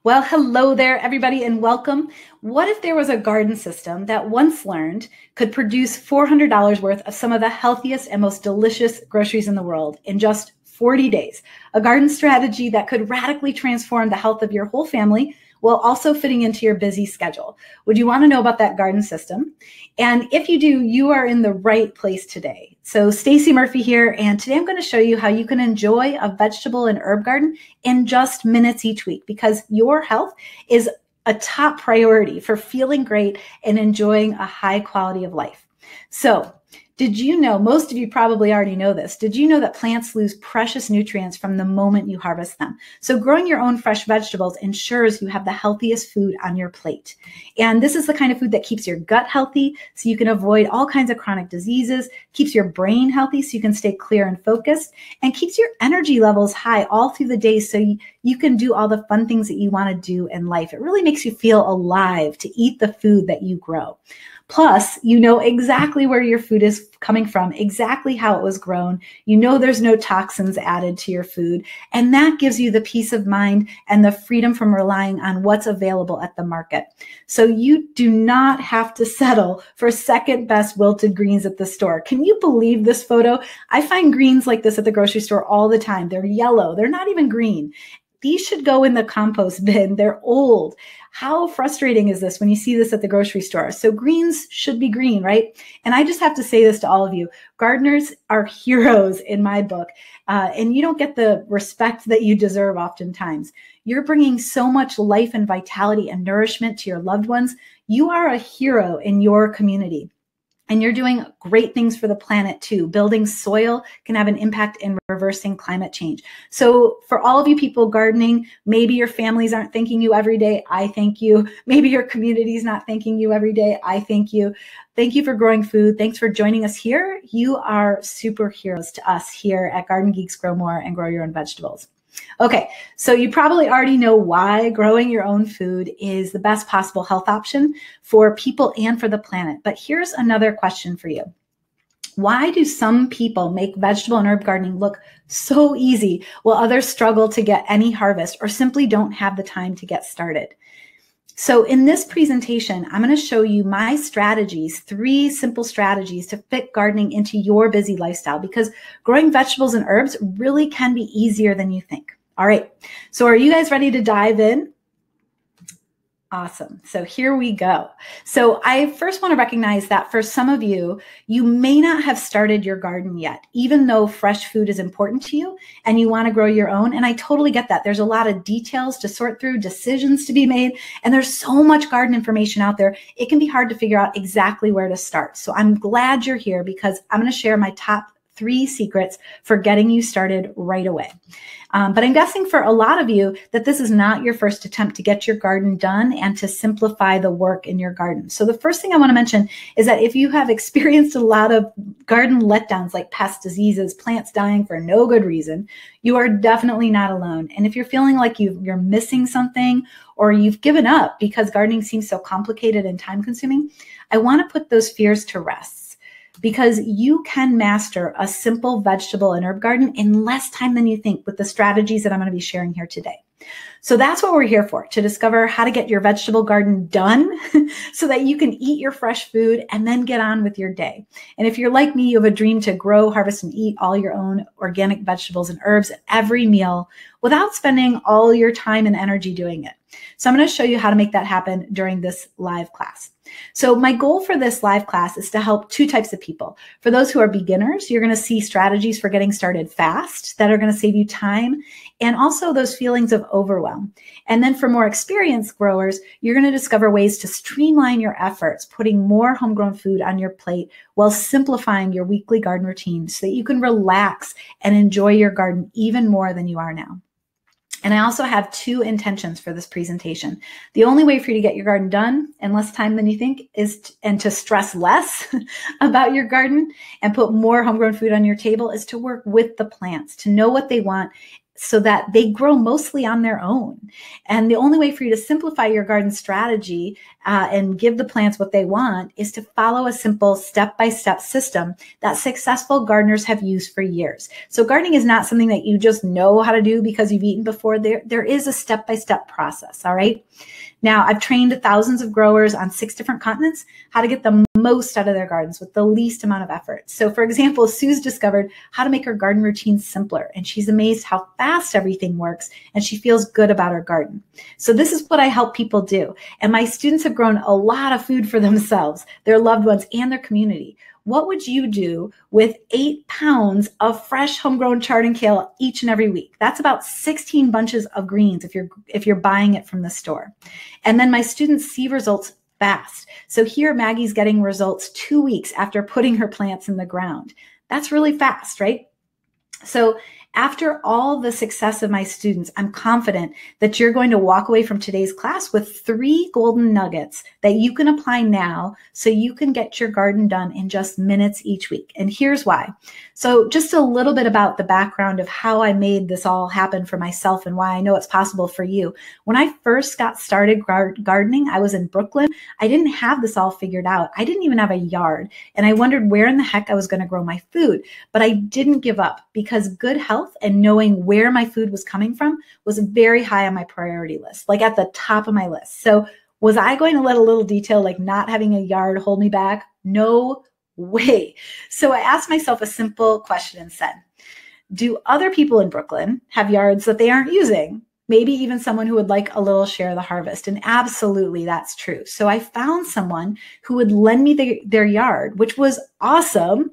Well, hello there, everybody, and welcome. What if there was a garden system that once learned could produce $400 worth of some of the healthiest and most delicious groceries in the world in just 40 days? A garden strategy that could radically transform the health of your whole family while also fitting into your busy schedule. Would you want to know about that garden system? And if you do, you are in the right place today. So Stacey Murphy here, and today I'm going to show you how you can enjoy a vegetable and herb garden in just minutes each week, because your health is a top priority for feeling great and enjoying a high quality of life. So did you know, most of you probably already know this, did you know that plants lose precious nutrients from the moment you harvest them? So growing your own fresh vegetables ensures you have the healthiest food on your plate. And this is the kind of food that keeps your gut healthy so you can avoid all kinds of chronic diseases, keeps your brain healthy so you can stay clear and focused, and keeps your energy levels high all through the day so you can do all the fun things that you want to do in life. It really makes you feel alive to eat the food that you grow. Plus, you know exactly where your food is coming from, exactly how it was grown. You know there's no toxins added to your food, and that gives you the peace of mind and the freedom from relying on what's available at the market. So you do not have to settle for second best wilted greens at the store. Can you believe this photo? I find greens like this at the grocery store all the time. They're yellow. They're not even green. These should go in the compost bin. They're old. How frustrating is this when you see this at the grocery store? So greens should be green, right? And I just have to say this to all of you. Gardeners are heroes in my book, and you don't get the respect that you deserve oftentimes. You're bringing so much life and vitality and nourishment to your loved ones. You are a hero in your community. And you're doing great things for the planet too. Building soil can have an impact in reversing climate change. So for all of you people gardening, maybe your families aren't thanking you every day. I thank you. Maybe your community is not thanking you every day. I thank you. Thank you for growing food. Thanks for joining us here. You are superheroes to us here at Garden Geeks Grow More and Grow Your Own Vegetables. Okay, so you probably already know why growing your own food is the best possible health option for people and for the planet. But here's another question for you. Why do some people make vegetable and herb gardening look so easy while others struggle to get any harvest or simply don't have the time to get started? So in this presentation, I'm going to show you my strategies, 3 simple strategies to fit gardening into your busy lifestyle, because growing vegetables and herbs really can be easier than you think. All right, so are you guys ready to dive in? Awesome. So here we go. So I first want to recognize that for some of you, you may not have started your garden yet, even though fresh food is important to you and you want to grow your own. And I totally get that. There's a lot of details to sort through, decisions to be made, and there's so much garden information out there. It can be hard to figure out exactly where to start. So I'm glad you're here, because I'm going to share my top 3 secrets for getting you started right away. But I'm guessing for a lot of you that this is not your first attempt to get your garden done and to simplify the work in your garden. So the first thing I want to mention is that if you have experienced a lot of garden letdowns like pest diseases, plants dying for no good reason, you are definitely not alone. And if you're feeling like you're missing something or you've given up because gardening seems so complicated and time consuming, I want to put those fears to rest. Because you can master a simple vegetable and herb garden in less time than you think with the strategies that I'm going to be sharing here today. So that's what we're here for, to discover how to get your vegetable garden done so that you can eat your fresh food and then get on with your day. And if you're like me, you have a dream to grow, harvest, and eat all your own organic vegetables and herbs at every meal without spending all your time and energy doing it. So I'm going to show you how to make that happen during this live class. So my goal for this live class is to help 2 types of people. For those who are beginners, you're going to see strategies for getting started fast that are going to save you time and also those feelings of overwhelm. And then for more experienced growers, you're going to discover ways to streamline your efforts, putting more homegrown food on your plate while simplifying your weekly garden routine so that you can relax and enjoy your garden even more than you are now. And I also have 2 intentions for this presentation. The only way for you to get your garden done in less time than you think is to stress less about your garden and put more homegrown food on your table is to work with the plants, to know what they want so that they grow mostly on their own. And the only way for you to simplify your garden strategy and give the plants what they want is to follow a simple step-by-step system that successful gardeners have used for years. So gardening is not something that you just know how to do because you've eaten before. There is a step-by-step process, all right? Now, I've trained thousands of growers on 6 different continents how to get the most out of their gardens with the least amount of effort. So for example, Sue's discovered how to make her garden routine simpler, and she's amazed how fast everything works, and she feels good about her garden. So this is what I help people do. And my students have grown a lot of food for themselves, their loved ones, and their community. What would you do with 8 pounds of fresh homegrown chard and kale each and every week? That's about 16 bunches of greens if you're buying it from the store. And then my students see results fast. So here Maggie's getting results 2 weeks after putting her plants in the ground. That's really fast, right? So after all the success of my students, I'm confident that you're going to walk away from today's class with 3 golden nuggets that you can apply now so you can get your garden done in just minutes each week. And here's why. So just a little bit about the background of how I made this all happen for myself and why I know it's possible for you. When I first got started gardening, I was in Brooklyn. I didn't have this all figured out. I didn't even have a yard. And I wondered where in the heck I was going to grow my food. But I didn't give up because good health and knowing where my food was coming from was very high on my priority list, like at the top of my list. So was I going to let a little detail like not having a yard hold me back? No way. So I asked myself a simple question and said, do other people in Brooklyn have yards that they aren't using? Maybe even someone who would like a little share of the harvest. And absolutely, that's true. So I found someone who would lend me their yard, which was awesome,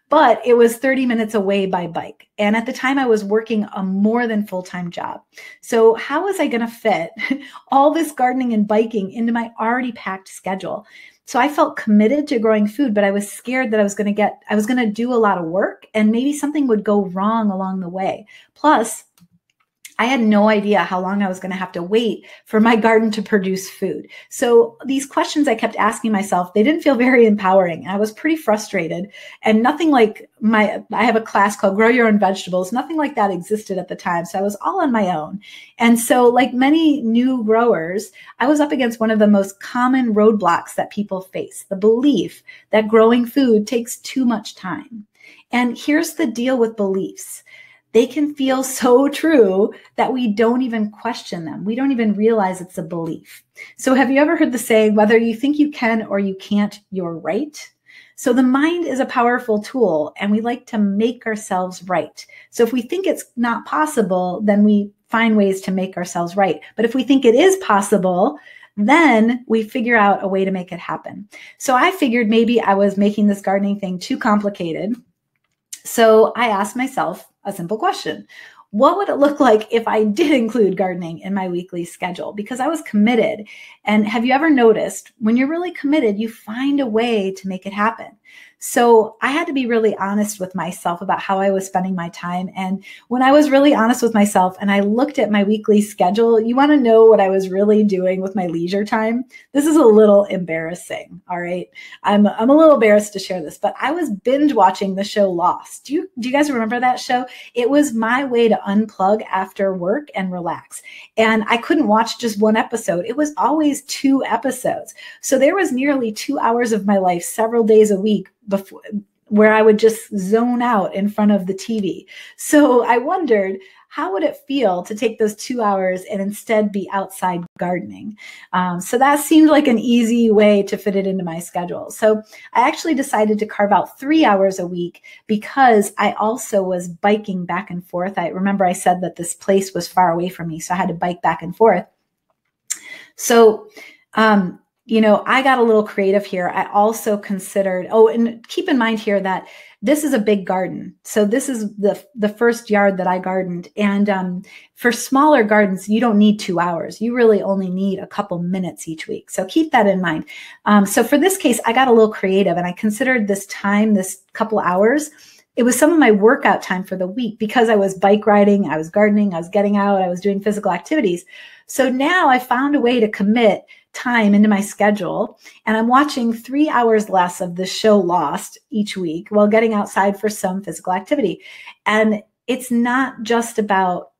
but it was 30 minutes away by bike. And at the time I was working a more than full-time job. So how was I going to fit all this gardening and biking into my already packed schedule? So I felt committed to growing food, but I was scared that I was going to do a lot of work and maybe something would go wrong along the way. Plus, I had no idea how long I was going to have to wait for my garden to produce food. So these questions I kept asking myself, they didn't feel very empowering. I was pretty frustrated, and nothing like I have a class called Grow Your Own Vegetables. Nothing like that existed at the time. So I was all on my own. And so like many new growers, I was up against one of the most common roadblocks that people face, the belief that growing food takes too much time. And here's the deal with beliefs. They can feel so true that we don't even question them. We don't even realize it's a belief. So have you ever heard the saying, whether you think you can or you can't, you're right? So the mind is a powerful tool, and we like to make ourselves right. So if we think it's not possible, then we find ways to make ourselves right. But if we think it is possible, then we figure out a way to make it happen. So I figured maybe I was making this gardening thing too complicated. So I asked myself a simple question. What would it look like if I did include gardening in my weekly schedule? Because I was committed. And have you ever noticed when you're really committed, you find a way to make it happen? So I had to be really honest with myself about how I was spending my time. And when I was really honest with myself and I looked at my weekly schedule, you want to know what I was really doing with my leisure time? This is a little embarrassing, all right? I'm a little embarrassed to share this, but I was binge watching the show Lost. Do you guys remember that show? It was my way to unplug after work and relax. And I couldn't watch just one episode. It was always 2 episodes. So there was nearly 2 hours of my life, several days a week, before, where I would just zone out in front of the TV. So I wondered, how would it feel to take those 2 hours and instead be outside gardening? So that seemed like an easy way to fit it into my schedule. So I actually decided to carve out 3 hours a week because I also was biking back and forth. I remember I said that this place was far away from me, so I had to bike back and forth. So, I got a little creative here. I also considered, and keep in mind here that this is a big garden. So this is the first yard that I gardened. And for smaller gardens, you don't need 2 hours. You really only need a couple minutes each week. So keep that in mind. So for this case, I got a little creative and I considered this time, this couple hours, it was some of my workout time for the week because I was bike riding, I was gardening, I was getting out, I was doing physical activities. So now I found a way to commit time into my schedule, and I'm watching 3 hours less of the show Lost each week while getting outside for some physical activity. And it's not just about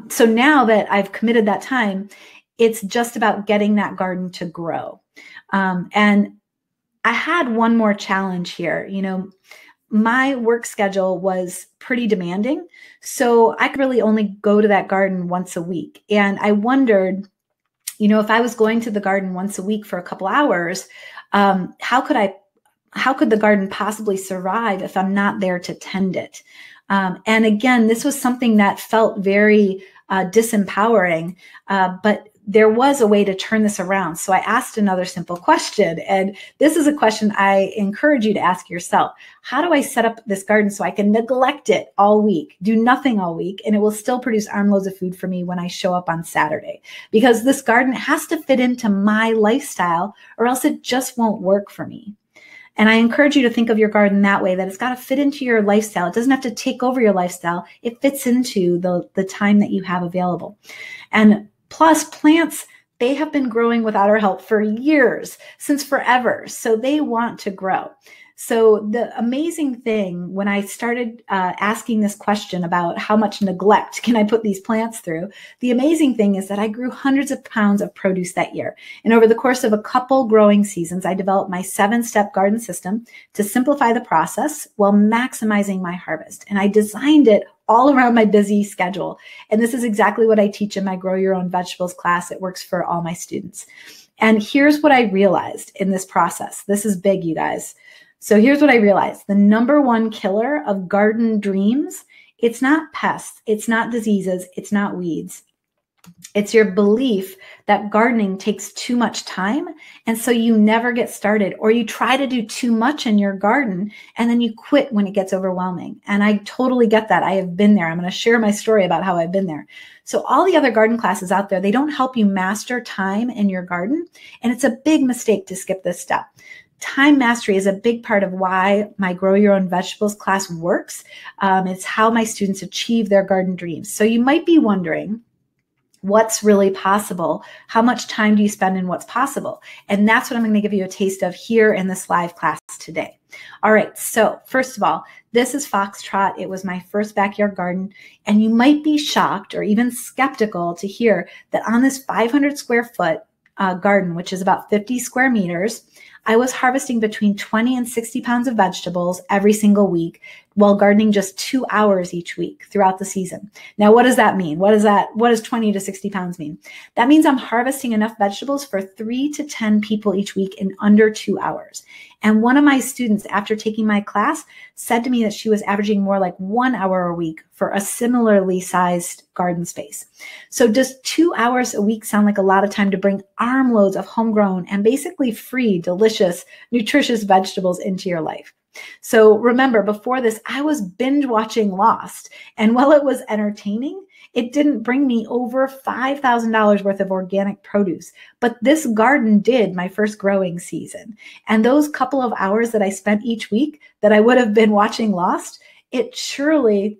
So now that I've committed that time, it's just about getting that garden to grow. And I had one more challenge here. My work schedule was pretty demanding, so I could really only go to that garden once a week. And I wondered, if I was going to the garden once a week for a couple hours, how could the garden possibly survive if I'm not there to tend it? And again, this was something that felt very disempowering, but there was a way to turn this around. So I asked another simple question, and this is a question I encourage you to ask yourself. How do I set up this garden so I can neglect it all week, do nothing all week, and it will still produce armloads of food for me when I show up on Saturday? Because this garden has to fit into my lifestyle, or else it just won't work for me. And I encourage you to think of your garden that way, that it's got to fit into your lifestyle. It doesn't have to take over your lifestyle. It fits into the time that you have available. And plus, plants, they have been growing without our help for years, since forever. So they want to grow. So the amazing thing when I started asking this question about how much neglect can I put these plants through, the amazing thing is that I grew hundreds of pounds of produce that year. And over the course of a couple growing seasons, I developed my 7-step garden system to simplify the process while maximizing my harvest. And I designed it all around my busy schedule. And this is exactly what I teach in my Grow Your Own Vegetables class. It works for all my students. And here's what I realized in this process. This is big, you guys. So here's what I realized. The number one killer of garden dreams, it's not pests, it's not diseases, it's not weeds. It's your belief that gardening takes too much time, and so you never get started, or you try to do too much in your garden and then you quit when it gets overwhelming. And I totally get that. I have been there. I'm going to share my story about how I've been there. So all the other garden classes out there, they don't help you master time in your garden, and it's a big mistake to skip this step. Time mastery is a big part of why my Grow Your Own Vegetables class works. It's how my students achieve their garden dreams. So you might be wondering, what's really possible? How much time do you spend in what's possible? And that's what I'm going to give you a taste of here in this live class today. All right, so first of all, this is Foxtrot. It was my first backyard garden, and you might be shocked or even skeptical to hear that on this 500 square foot garden, which is about 50 square meters, I was harvesting between 20 and 60 pounds of vegetables every single week while gardening just 2 hours each week throughout the season. Now, what does that mean? What does 20 to 60 pounds mean? That means I'm harvesting enough vegetables for 3 to 10 people each week in under 2 hours. And one of my students, after taking my class, said to me that she was averaging more like 1 hour a week for a similarly sized garden space. So does 2 hours a week sound like a lot of time to bring armloads of homegrown and basically free, delicious, nutritious vegetables into your life? So remember, before this, I was binge watching Lost. And while it was entertaining, it didn't bring me over $5,000 worth of organic produce. But this garden did my first growing season. And those couple of hours that I spent each week that I would have been watching Lost, it surely,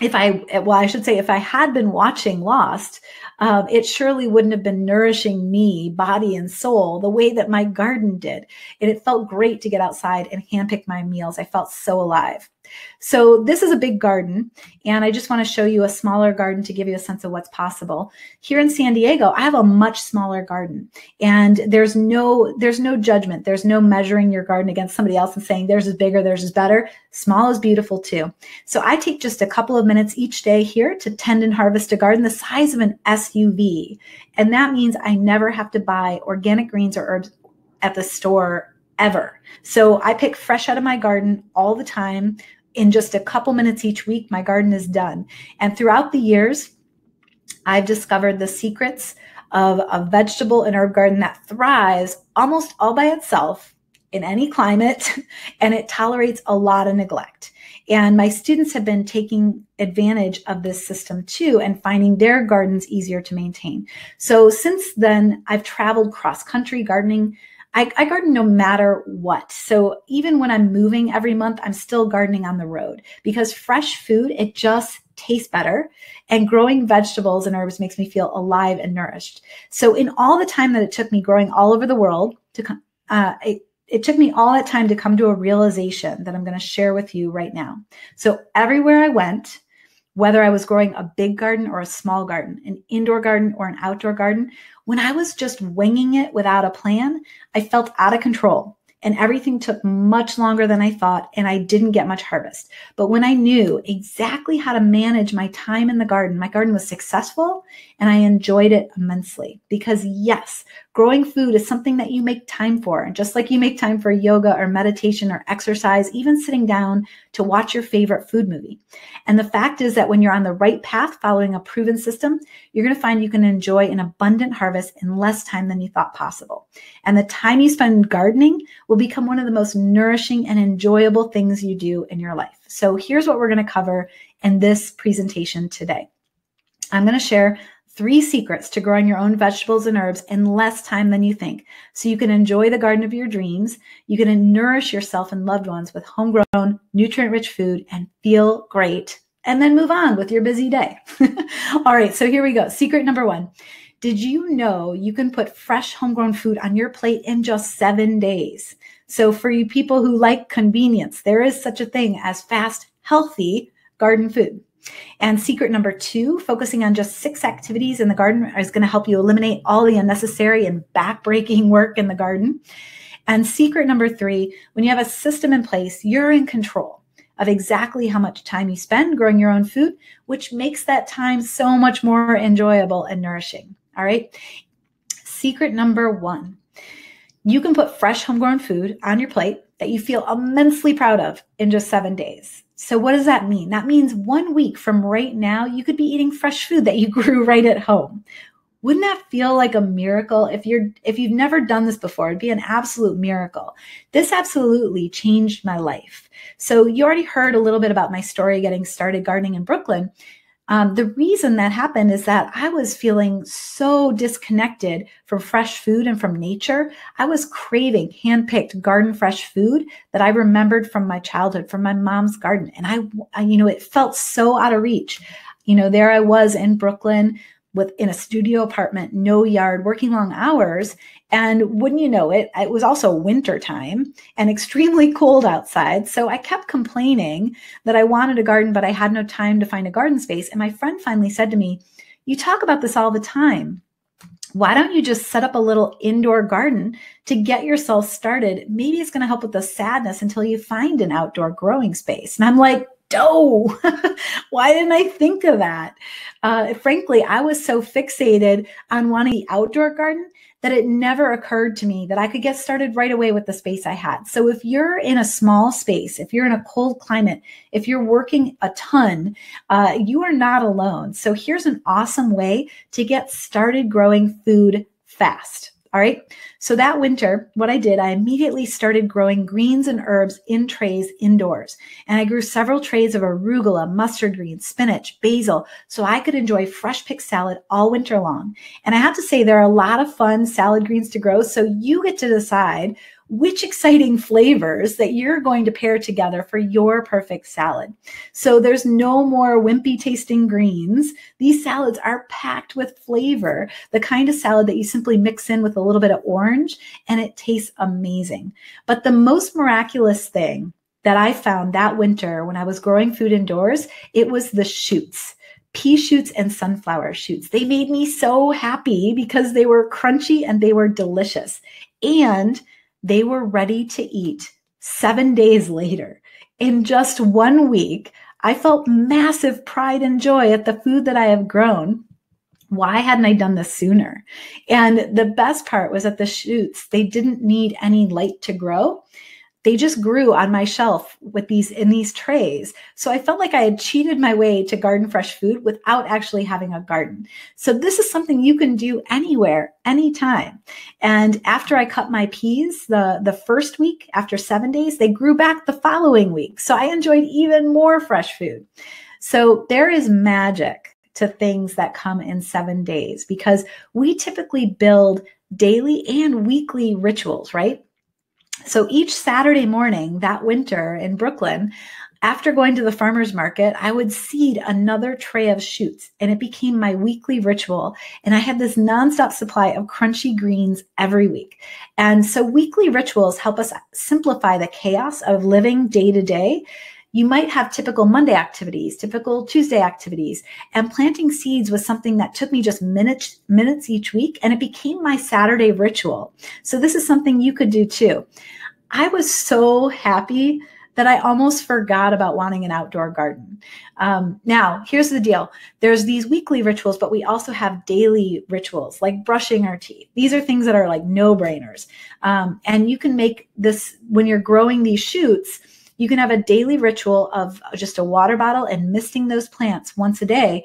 if I had been watching Lost, it surely wouldn't have been nourishing me, body and soul, the way that my garden did. And it felt great to get outside and handpick my meals. I felt so alive. So this is a big garden, and I just want to show you a smaller garden to give you a sense of what's possible. Here in San Diego, I have a much smaller garden, and there's no judgment. There's no measuring your garden against somebody else and saying theirs is bigger, theirs is better. Small is beautiful too. So I take just a couple of minutes each day here to tend and harvest a garden the size of an SUV. And that means I never have to buy organic greens or herbs at the store ever. So I pick fresh out of my garden all the time. In just a couple minutes each week, my garden is done. And throughout the years, I've discovered the secrets of a vegetable and herb garden that thrives almost all by itself in any climate, and it tolerates a lot of neglect. And my students have been taking advantage of this system too and finding their gardens easier to maintain. So since then, I've traveled cross-country gardening. I garden no matter what. So even when I'm moving every month, I'm still gardening on the road because fresh food, it just tastes better. And growing vegetables and herbs makes me feel alive and nourished. So in all the time that it took me growing all over the world to come, it took me all that time to come to a realization that I'm going to share with you right now. So everywhere I went, whether I was growing a big garden or a small garden, an indoor garden or an outdoor garden, when I was just winging it without a plan, I felt out of control. And everything took much longer than I thought, and I didn't get much harvest. But when I knew exactly how to manage my time in the garden, my garden was successful and I enjoyed it immensely. Because yes, growing food is something that you make time for. And just like you make time for yoga or meditation or exercise, even sitting down to watch your favorite food movie. And the fact is that when you're on the right path, following a proven system, you're going to find you can enjoy an abundant harvest in less time than you thought possible. And the time you spend gardening will become one of the most nourishing and enjoyable things you do in your life. So here's what we're going to cover in this presentation today. I'm going to share 3 secrets to growing your own vegetables and herbs in less time than you think, so you can enjoy the garden of your dreams, you can nourish yourself and loved ones with homegrown, nutrient-rich food, and feel great, and then move on with your busy day. All right, so here we go. Secret number 1. Did you know you can put fresh homegrown food on your plate in just 7 days? So for you people who like convenience, there is such a thing as fast, healthy garden food. And secret number 2, focusing on just 6 activities in the garden is going to help you eliminate all the unnecessary and backbreaking work in the garden. And secret number 3, when you have a system in place, you're in control of exactly how much time you spend growing your own food, which makes that time so much more enjoyable and nourishing. All right. Secret number 1, you can put fresh homegrown food on your plate that you feel immensely proud of in just 7 days. So what does that mean? That means 1 week from right now, you could be eating fresh food that you grew right at home. Wouldn't that feel like a miracle? If you've never done this before, it'd be an absolute miracle. This absolutely changed my life. So you already heard a little bit about my story getting started gardening in Brooklyn. The reason that happened is that I was feeling so disconnected from fresh food and from nature. I was craving hand-picked garden fresh food that I remembered from my childhood, from my mom's garden. And I it felt so out of reach. There I was in Brooklyn in a studio apartment, no yard, working long hours. And wouldn't you know it, it was also winter time and extremely cold outside. So I kept complaining that I wanted a garden, but I had no time to find a garden space. And my friend finally said to me, "You talk about this all the time. Why don't you just set up a little indoor garden to get yourself started? Maybe it's going to help with the sadness until you find an outdoor growing space." And I'm like, "Oh, why didn't I think of that?" Frankly, I was so fixated on wanting the outdoor garden that it never occurred to me that I could get started right away with the space I had. So if you're in a small space, if you're in a cold climate, if you're working a ton, you are not alone. So here's an awesome way to get started growing food fast. All right. So that winter, what I did, I immediately started growing greens and herbs in trays indoors. And I grew several trays of arugula, mustard greens, spinach, basil, so I could enjoy fresh picked salad all winter long. And I have to say, there are a lot of fun salad greens to grow. So you get to decide which exciting flavors that you're going to pair together for your perfect salad. So there's no more wimpy tasting greens. These salads are packed with flavor, the kind of salad that you simply mix in with a little bit of orange and it tastes amazing. But the most miraculous thing that I found that winter when I was growing food indoors, it was the shoots. Pea shoots and sunflower shoots. They made me so happy because they were crunchy and they were delicious. And they were ready to eat 7 days later. In just 1 week, I felt massive pride and joy at the food that I have grown. Why hadn't I done this sooner? And the best part was that the shoots, they didn't need any light to grow. They just grew on my shelf in these trays. So I felt like I had cheated my way to garden fresh food without actually having a garden. So this is something you can do anywhere, anytime. And after I cut my peas the first week, after 7 days, they grew back the following week. So I enjoyed even more fresh food. So there is magic to things that come in 7 days because we typically build daily and weekly rituals, right? So each Saturday morning that winter in Brooklyn, after going to the farmer's market, I would seed another tray of shoots and it became my weekly ritual. And I had this nonstop supply of crunchy greens every week. And so weekly rituals help us simplify the chaos of living day to day. You might have typical Monday activities, typical Tuesday activities, and planting seeds was something that took me just minutes each week, and it became my Saturday ritual. So this is something you could do too. I was so happy that I almost forgot about wanting an outdoor garden. Now, here's the deal. There's these weekly rituals, but we also have daily rituals like brushing our teeth. These are things that are like no-brainers. And you can make this, when you're growing these shoots, you can have a daily ritual of just a water bottle and misting those plants once a day.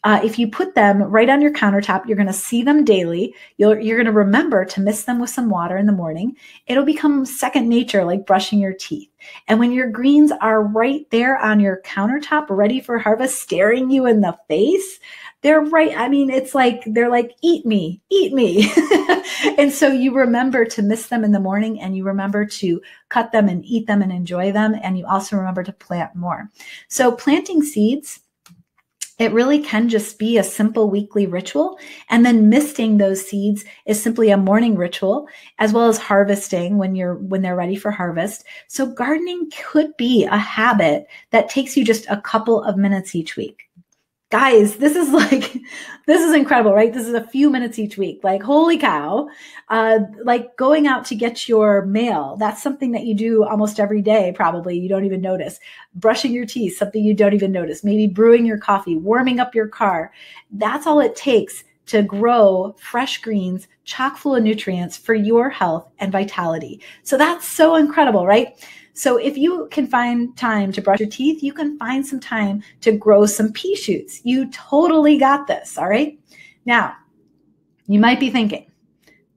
If you put them right on your countertop, you're going to see them daily. You're going to remember to mist them with some water in the morning. It'll become second nature, like brushing your teeth. And when your greens are right there on your countertop, ready for harvest, staring you in the face, they're right. I mean, it's like, they're like, eat me, eat me. And so you remember to mist them in the morning, and you remember to cut them and eat them and enjoy them. And you also remember to plant more. So planting seeds, it really can just be a simple weekly ritual. And then misting those seeds is simply a morning ritual, as well as harvesting when they're ready for harvest. So gardening could be a habit that takes you just a couple of minutes each week. Guys, this is incredible, right? This is a few minutes each week. Like, holy cow. Like going out to get your mail. That's something that you do almost every day, probably. You don't even notice. Brushing your teeth, something you don't even notice. Maybe brewing your coffee, warming up your car. That's all it takes to grow fresh greens, chock full of nutrients for your health and vitality. So that's so incredible, right? So if you can find time to brush your teeth, you can find some time to grow some pea shoots. You totally got this, all right? Now, you might be thinking,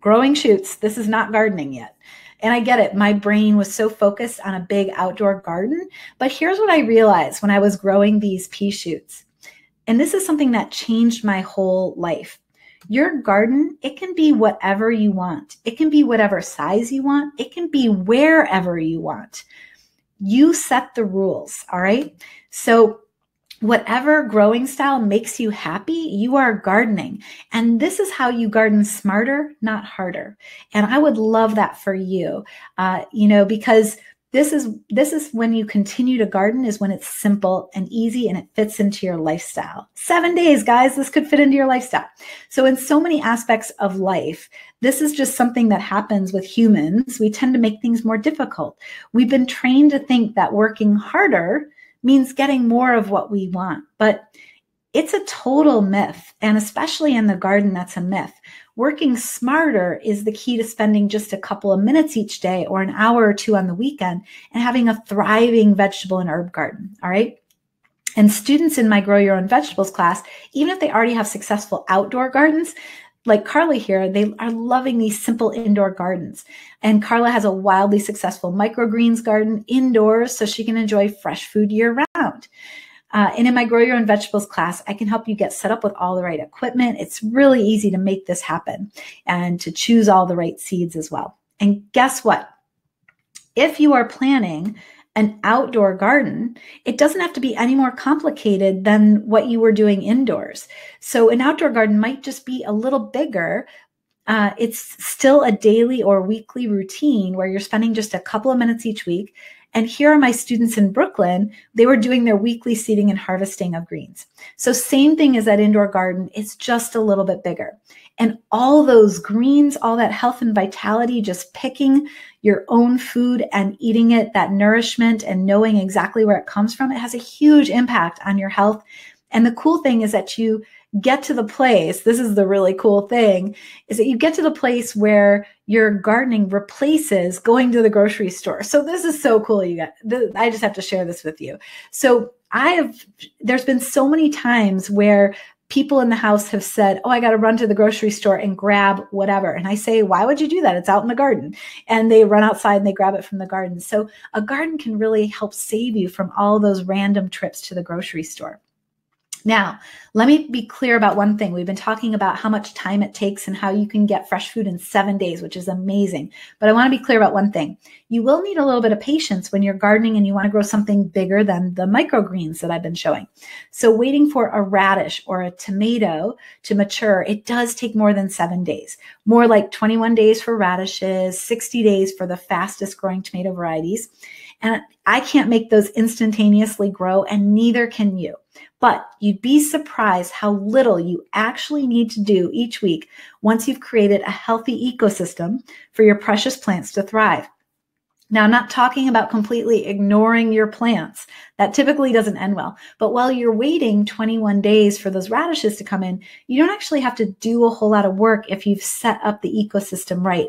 growing shoots, this is not gardening yet. And I get it. My brain was so focused on a big outdoor garden. But here's what I realized when I was growing these pea shoots. And this is something that changed my whole life. Your garden, it can be whatever you want. It can be whatever size you want. It can be wherever you want. You set the rules, all right? So whatever growing style makes you happy, you are gardening. And this is how you garden smarter, not harder. And I would love that for you, because this is when you continue to garden, is when it's simple and easy and it fits into your lifestyle. 7 days, guys, this could fit into your lifestyle. So in so many aspects of life, this is just something that happens with humans. We tend to make things more difficult. We've been trained to think that working harder means getting more of what we want, but it's a total myth. And especially in the garden, that's a myth. Working smarter is the key to spending just a couple of minutes each day or an hour or two on the weekend and having a thriving vegetable and herb garden, all right? And students in my Grow Your Own Vegetables class, even if they already have successful outdoor gardens, like Carla here, they are loving these simple indoor gardens. And Carla has a wildly successful microgreens garden indoors so she can enjoy fresh food year round. And in my Grow Your Own Vegetables class, I can help you get set up with all the right equipment. It's really easy to make this happen and to choose all the right seeds as well. And guess what? If you are planning an outdoor garden, it doesn't have to be any more complicated than what you were doing indoors. So an outdoor garden might just be a little bigger. It's still a daily or weekly routine where you're spending just a couple of minutes each week. And here are my students in Brooklyn. They were doing their weekly seeding and harvesting of greens. So same thing as that indoor garden, it's just a little bit bigger. And all those greens, all that health and vitality, just picking your own food and eating it, that nourishment and knowing exactly where it comes from, it has a huge impact on your health. And the cool thing is that you get to the place, this is the really cool thing, is that you get to the place where your gardening replaces going to the grocery store. So this is so cool. I just have to share this with you. So there's been so many times where people in the house have said, oh, I got to run to the grocery store and grab whatever. And I say, why would you do that? It's out in the garden. And they run outside and they grab it from the garden. So a garden can really help save you from all those random trips to the grocery store. Now, let me be clear about one thing. We've been talking about how much time it takes and how you can get fresh food in 7 days, which is amazing. But I want to be clear about one thing. You will need a little bit of patience when you're gardening and you want to grow something bigger than the microgreens that I've been showing. So waiting for a radish or a tomato to mature, it does take more than 7 days. More like 21 days for radishes, 60 days for the fastest growing tomato varieties. And I can't make those instantaneously grow, and neither can you. But you'd be surprised how little you actually need to do each week once you've created a healthy ecosystem for your precious plants to thrive. Now, I'm not talking about completely ignoring your plants. That typically doesn't end well. But while you're waiting 21 days for those radishes to come in, you don't actually have to do a whole lot of work if you've set up the ecosystem right.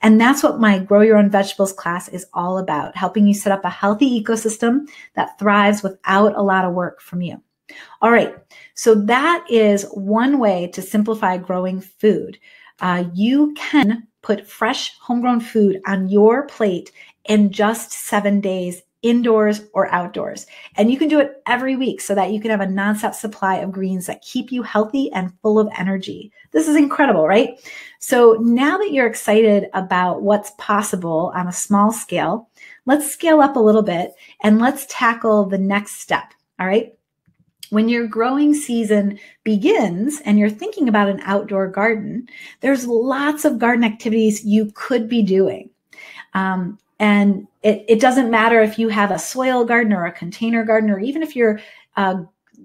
And that's what my Grow Your Own Vegetables class is all about, helping you set up a healthy ecosystem that thrives without a lot of work from you. All right, so that is one way to simplify growing food. You can put fresh homegrown food on your plate in just 7 days, indoors or outdoors. And you can do it every week so that you can have a nonstop supply of greens that keep you healthy and full of energy. This is incredible, right? So now that you're excited about what's possible on a small scale, let's scale up a little bit and let's tackle the next step, all right? When your growing season begins and you're thinking about an outdoor garden, there's lots of garden activities you could be doing. And it doesn't matter if you have a soil garden or a container garden, or even if you're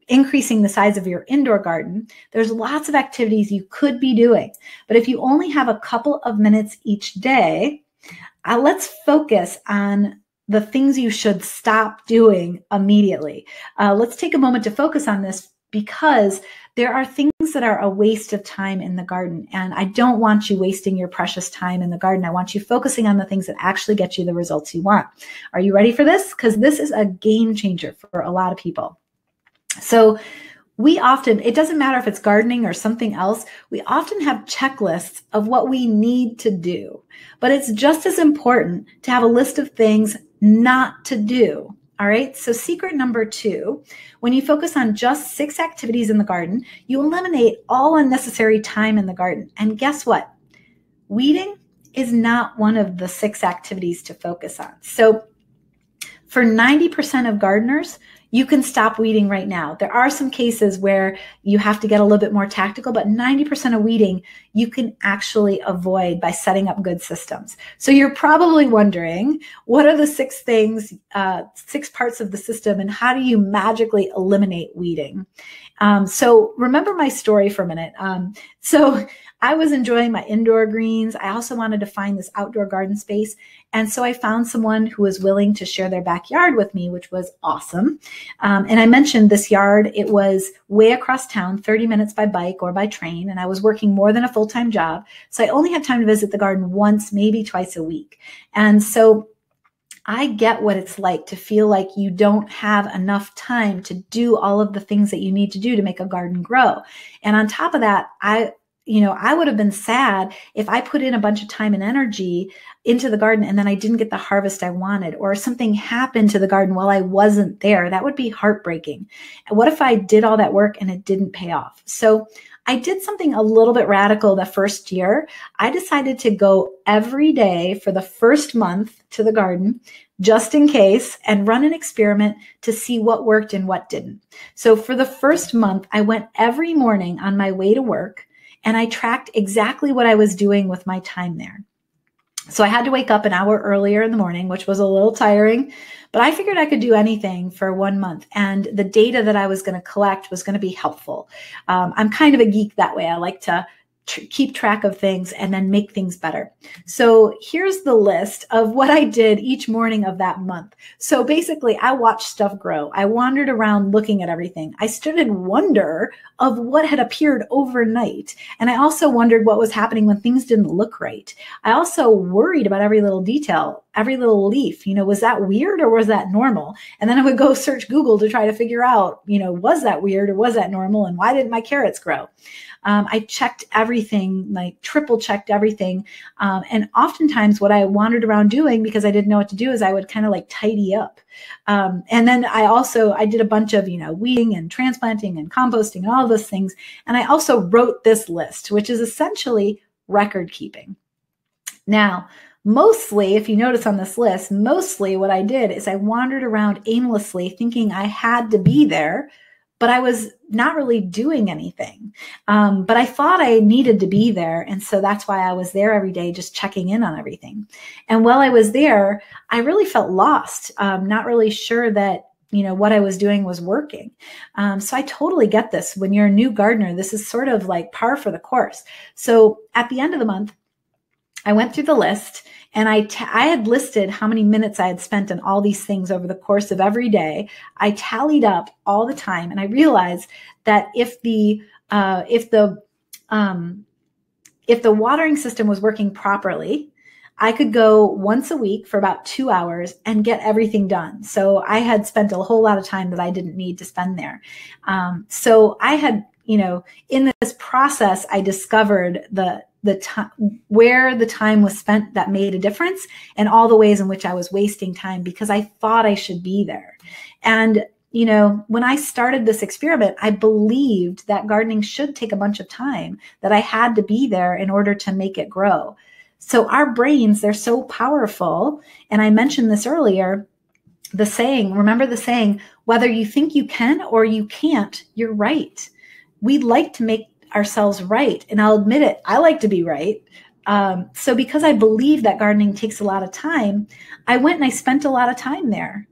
increasing the size of your indoor garden, there's lots of activities you could be doing. But if you only have a couple of minutes each day, let's focus on the things you should stop doing immediately. Let's take a moment to focus on this, because there are things that are a waste of time in the garden. And I don't want you wasting your precious time in the garden. I want you focusing on the things that actually get you the results you want. Are you ready for this? Because this is a game changer for a lot of people. So we often, it doesn't matter if it's gardening or something else, we often have checklists of what we need to do. But it's just as important to have a list of things not to do. All right. So secret number 2, when you focus on just 6 activities in the garden, you eliminate all unnecessary time in the garden. And guess what? Weeding is not one of the 6 activities to focus on. So for 90% of gardeners, you can stop weeding right now. There are some cases where you have to get a little bit more tactical, but 90% of weeding you can actually avoid by setting up good systems. So you're probably wondering, what are the 6 things, 6 parts of the system, and how do you magically eliminate weeding? So remember my story for a minute. So I was enjoying my indoor greens. I also wanted to find this outdoor garden space. And so I found someone who was willing to share their backyard with me, which was awesome. And I mentioned this yard, it was way across town, 30 minutes by bike or by train. And I was working more than a full-time job. So I only had time to visit the garden once, maybe twice a week. And so I get what it's like to feel like you don't have enough time to do all of the things that you need to do to make a garden grow. And on top of that, I would have been sad if I put in a bunch of time and energy into the garden and then I didn't get the harvest I wanted, or something happened to the garden while I wasn't there. That would be heartbreaking. And what if I did all that work and it didn't pay off? So I did something a little bit radical the first year. I decided to go every day for the first month to the garden, just in case, and run an experiment to see what worked and what didn't. So for the first month, I went every morning on my way to work, and I tracked exactly what I was doing with my time there. So I had to wake up an hour earlier in the morning, which was a little tiring, but I figured I could do anything for 1 month. And the data that I was going to collect was going to be helpful. I'm kind of a geek that way. I like to keep track of things and then make things better. So here's the list of what I did each morning of that month. So basically, I watched stuff grow. I wandered around looking at everything. I stood in wonder of what had appeared overnight. And I also wondered what was happening when things didn't look right. I also worried about every little detail, every little leaf. Was that weird or was that normal? And then I would go search Google to try to figure out, was that weird or was that normal? And why didn't my carrots grow? I checked everything, like triple checked everything. And oftentimes what I wandered around doing, because I didn't know what to do, is I would kind of like tidy up. And then I did a bunch of, weeding and transplanting and composting and all of those things. And I also wrote this list, which is essentially record keeping. Now, mostly, if you notice on this list, mostly what I did is I wandered around aimlessly thinking I had to be there, but I was not really doing anything. But I thought I needed to be there. And so that's why I was there every day, just checking in on everything. And while I was there, I really felt lost, not really sure that what I was doing was working. So I totally get this. When you're a new gardener, this is sort of like par for the course. So at the end of the month, I went through the list, and I had listed how many minutes I had spent on all these things over the course of every day. I tallied up all the time, and I realized that if the watering system was working properly, I could go once a week for about 2 hours and get everything done. So I had spent a whole lot of time that I didn't need to spend there. So I had, in this process, I discovered the time where the time was spent that made a difference, and all the ways in which I was wasting time because I thought I should be there. And when I started this experiment, I believed that gardening should take a bunch of time, that I had to be there in order to make it grow. So our brains, they're so powerful. And I mentioned this earlier, remember the saying, whether you think you can or you can't, you're right. We'd like to make ourselves right. And I'll admit it, I like to be right. So because I believe that gardening takes a lot of time, I went and I spent a lot of time there.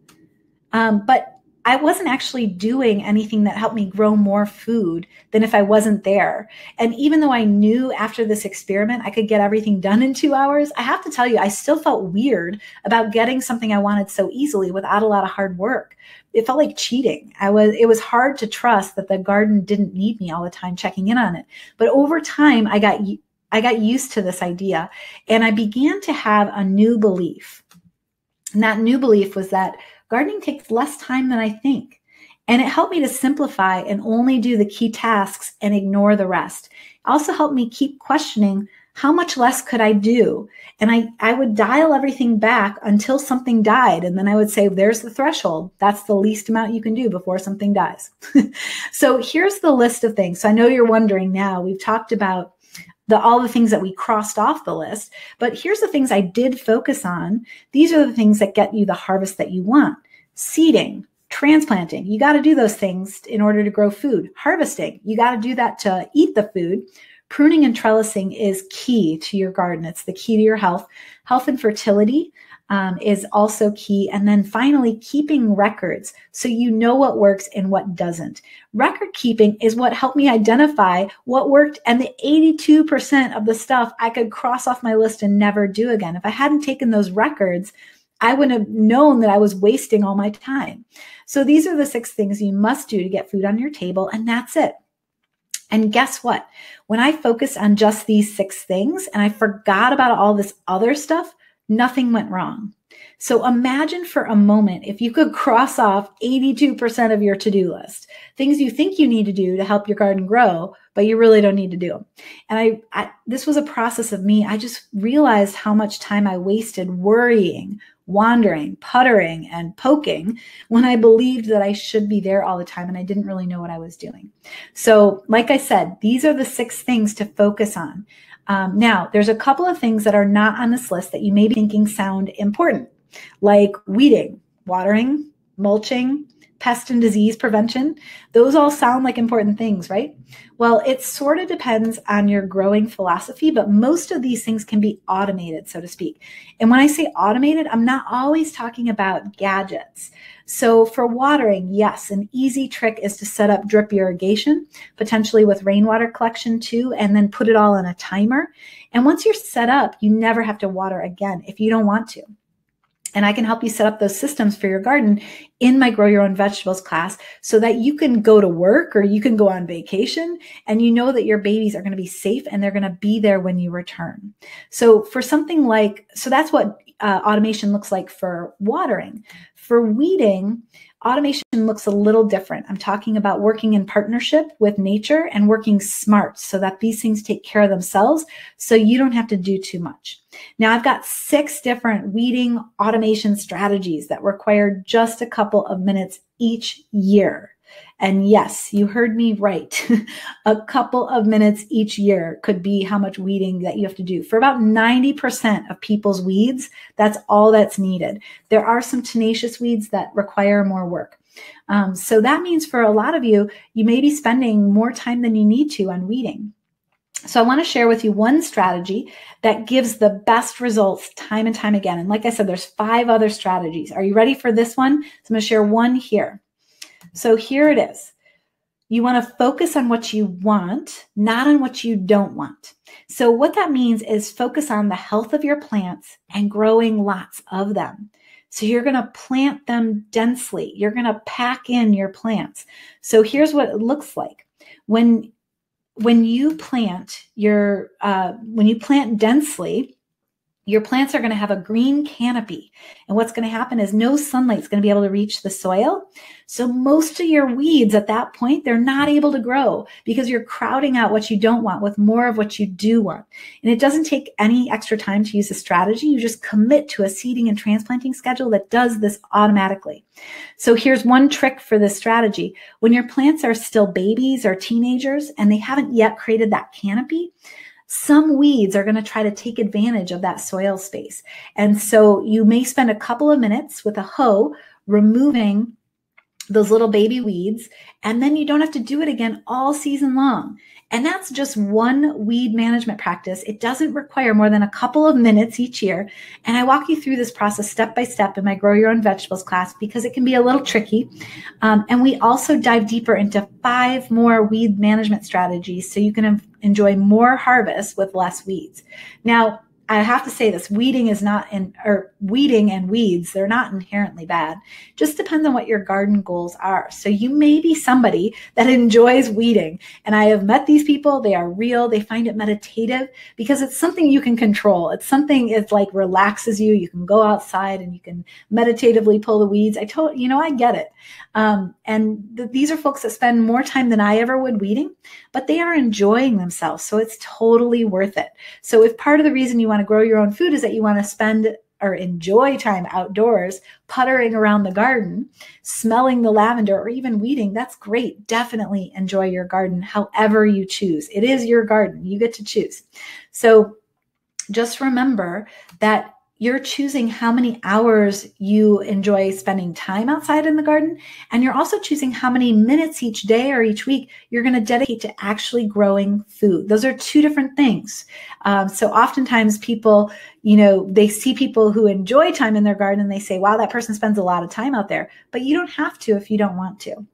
But I wasn't actually doing anything that helped me grow more food than if I wasn't there. And even though I knew after this experiment I could get everything done in 2 hours, I have to tell you, I still felt weird about getting something I wanted so easily without a lot of hard work. It felt like cheating. It was hard to trust that the garden didn't need me all the time checking in on it. But over time, I got used to this idea, and I began to have a new belief. And that new belief was that gardening takes less time than I think. And it helped me to simplify and only do the key tasks and ignore the rest. It also helped me keep questioning, how much less could I do? And I would dial everything back until something died. And then I would say, there's the threshold. That's the least amount you can do before something dies. So here's the list of things. So I know you're wondering now, we've talked about all the things that we crossed off the list, but here's the things I did focus on. These are the things that get you the harvest that you want. Seeding, transplanting, you got to do those things in order to grow food. Harvesting, you got to do that to eat the food. Pruning and trellising is key to your garden. It's the key to your health. Health and fertility is also key. And then finally, keeping records so you know what works and what doesn't. Record keeping is what helped me identify what worked, and the 82% of the stuff I could cross off my list and never do again. If I hadn't taken those records, I wouldn't have known that I was wasting all my time. So these are the 6 things you must do to get food on your table, and that's it. And guess what? When I focused on just these 6 things and I forgot about all this other stuff, nothing went wrong. So imagine for a moment if you could cross off 82% of your to-do list, things you think you need to do to help your garden grow, but you really don't need to do them. And this was a process of me. I just realized how much time I wasted worrying, wandering, puttering, and poking when I believed that I should be there all the time and I didn't really know what I was doing. So like I said, these are the 6 things to focus on. Now, there's a couple of things that are not on this list that you may be thinking sound important, like weeding, watering, mulching, pest and disease prevention. Those all sound like important things, right? Well, it sort of depends on your growing philosophy, but most of these things can be automated, so to speak. And when I say automated, I'm not always talking about gadgets. So for watering, yes, an easy trick is to set up drip irrigation, potentially with rainwater collection too, and then put it all on a timer. And once you're set up, you never have to water again if you don't want to. And I can help you set up those systems for your garden in my Grow Your Own Vegetables class so that you can go to work or you can go on vacation and you know that your babies are going to be safe and they're going to be there when you return. So for something like, so that's what automation looks like for watering. For weeding, automation looks a little different. I'm talking about working in partnership with nature and working smart so that these things take care of themselves so you don't have to do too much. Now, I've got 6 different weeding automation strategies that require just a couple of minutes each year. And yes, you heard me right. A couple of minutes each year could be how much weeding that you have to do. For about 90% of people's weeds, that's all that's needed. There are some tenacious weeds that require more work. So that means for a lot of you, you may be spending more time than you need to on weeding. So I want to share with you one strategy that gives the best results time and time again. And like I said, there's 5 other strategies. Are you ready for this one? So I'm going to share one here. So here it is. You want to focus on what you want, not on what you don't want. So what that means is focus on the health of your plants and growing lots of them. So you're going to plant them densely. You're going to pack in your plants. So here's what it looks like. When you plant densely, your plants are going to have a green canopy. And what's going to happen is no sunlight is going to be able to reach the soil. So most of your weeds at that point, they're not able to grow because you're crowding out what you don't want with more of what you do want. And it doesn't take any extra time to use a strategy. You just commit to a seeding and transplanting schedule that does this automatically. So here's one trick for this strategy. When your plants are still babies or teenagers and they haven't yet created that canopy, some weeds are going to try to take advantage of that soil space. And so you may spend a couple of minutes with a hoe removing those little baby weeds, and then you don't have to do it again all season long. And that's just one weed management practice. It doesn't require more than a couple of minutes each year. And I walk you through this process step by step in my Grow Your Own Vegetables class because it can be a little tricky. And we also dive deeper into 5 more weed management strategies so you can enjoy more harvest with less weeds. Now, I have to say this, weeding and weeds, they're not inherently bad. Just depends on what your garden goals are. So you may be somebody that enjoys weeding. And I have met these people, they are real, they find it meditative because it's something you can control. It's something, it's like relaxes you. You can go outside and you can meditatively pull the weeds. I get it. These are folks that spend more time than I ever would weeding, but they are enjoying themselves. So it's totally worth it. So if part of the reason you want to grow your own food is that you want to spend or enjoy time outdoors, puttering around the garden, smelling the lavender, or even weeding, that's great. Definitely enjoy your garden however you choose. It is your garden. You get to choose. So just remember that you're choosing how many hours you enjoy spending time outside in the garden. And you're also choosing how many minutes each day or each week you're going to dedicate to actually growing food. Those are 2 different things. So oftentimes people, they see people who enjoy time in their garden and they say, wow, that person spends a lot of time out there. But you don't have to if you don't want to,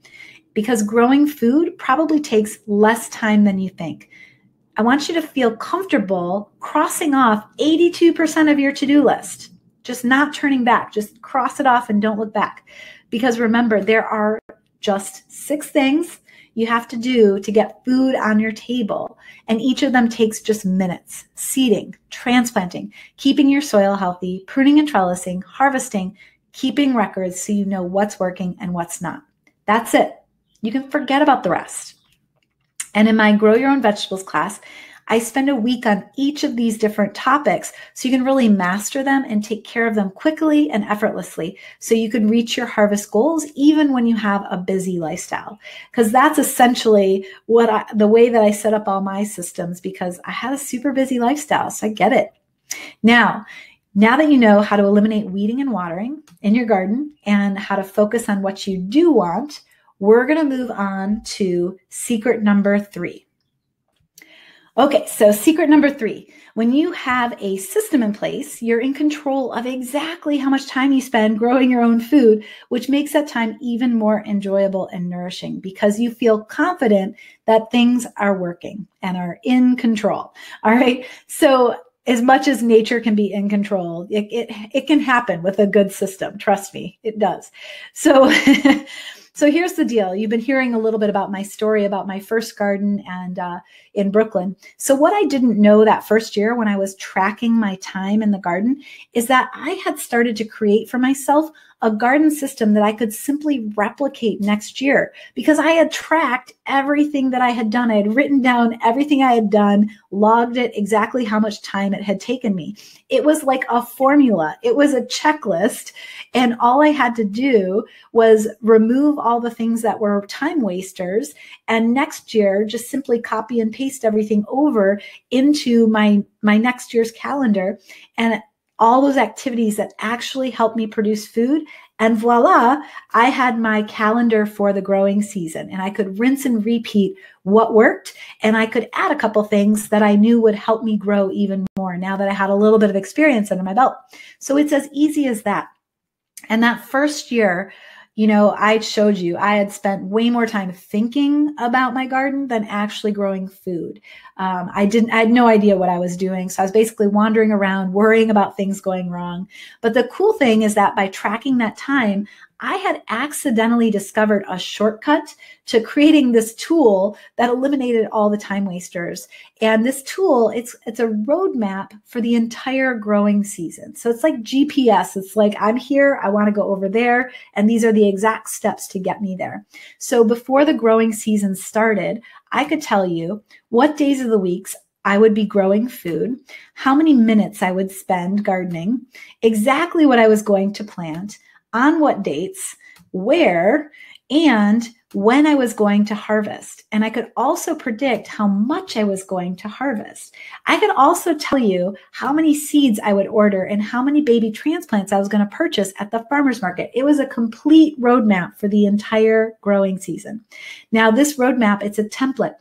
because growing food probably takes less time than you think. I want you to feel comfortable crossing off 82% of your to-do list, just not turning back, just cross it off and don't look back. Because remember, there are just 6 things you have to do to get food on your table. And each of them takes just minutes: seeding, transplanting, keeping your soil healthy, pruning and trellising, harvesting, keeping records so you know what's working and what's not. That's it. You can forget about the rest. And in my Grow Your Own Vegetables class, I spend a week on each of these different topics so you can really master them and take care of them quickly and effortlessly so you can reach your harvest goals even when you have a busy lifestyle. Because that's essentially the way that I set up all my systems, because I had a super busy lifestyle, so I get it. Now that you know how to eliminate weeding and watering in your garden and how to focus on what you do want, we're going to move on to secret number 3. Okay, so secret number 3, when you have a system in place, you're in control of exactly how much time you spend growing your own food, which makes that time even more enjoyable and nourishing because you feel confident that things are working and are in control. All right, so as much as nature can be in control, it can happen with a good system. Trust me, it does. So So here's the deal. You've been hearing a little bit about my story about my first garden and in Brooklyn. So what I didn't know that first year when I was tracking my time in the garden is that I had started to create for myself a garden system that I could simply replicate next year because I had tracked everything that I had done. I had written down everything I had done, logged it, exactly how much time it had taken me. It was like a formula. It was a checklist. And all I had to do was remove all the things that were time wasters. And next year, just simply copy and paste everything over into my next year's calendar. And all those activities that actually help me produce food And voila, I had my calendar for the growing season, and I could rinse and repeat what worked. And I could add a couple things that I knew would help me grow even more now that I had a little bit of experience under my belt. So it's as easy as that. And that first year, I showed you I had spent way more time thinking about my garden than actually growing food. I had no idea what I was doing. So I was basically wandering around, worrying about things going wrong. But the cool thing is that by tracking that time, I had accidentally discovered a shortcut to creating this tool that eliminated all the time wasters. And this tool, it's a roadmap for the entire growing season. So it's like GPS. It's like, I'm here, I want to go over there, and these are the exact steps to get me there. So before the growing season started, I could tell you what days of the weeks I would be growing food, how many minutes I would spend gardening, exactly what I was going to plant, on what dates, where, and when I was going to harvest. And I could also predict how much I was going to harvest. I could also tell you how many seeds I would order and how many baby transplants I was going to purchase at the farmer's market. It was a complete roadmap for the entire growing season. Now, this roadmap, it's a template.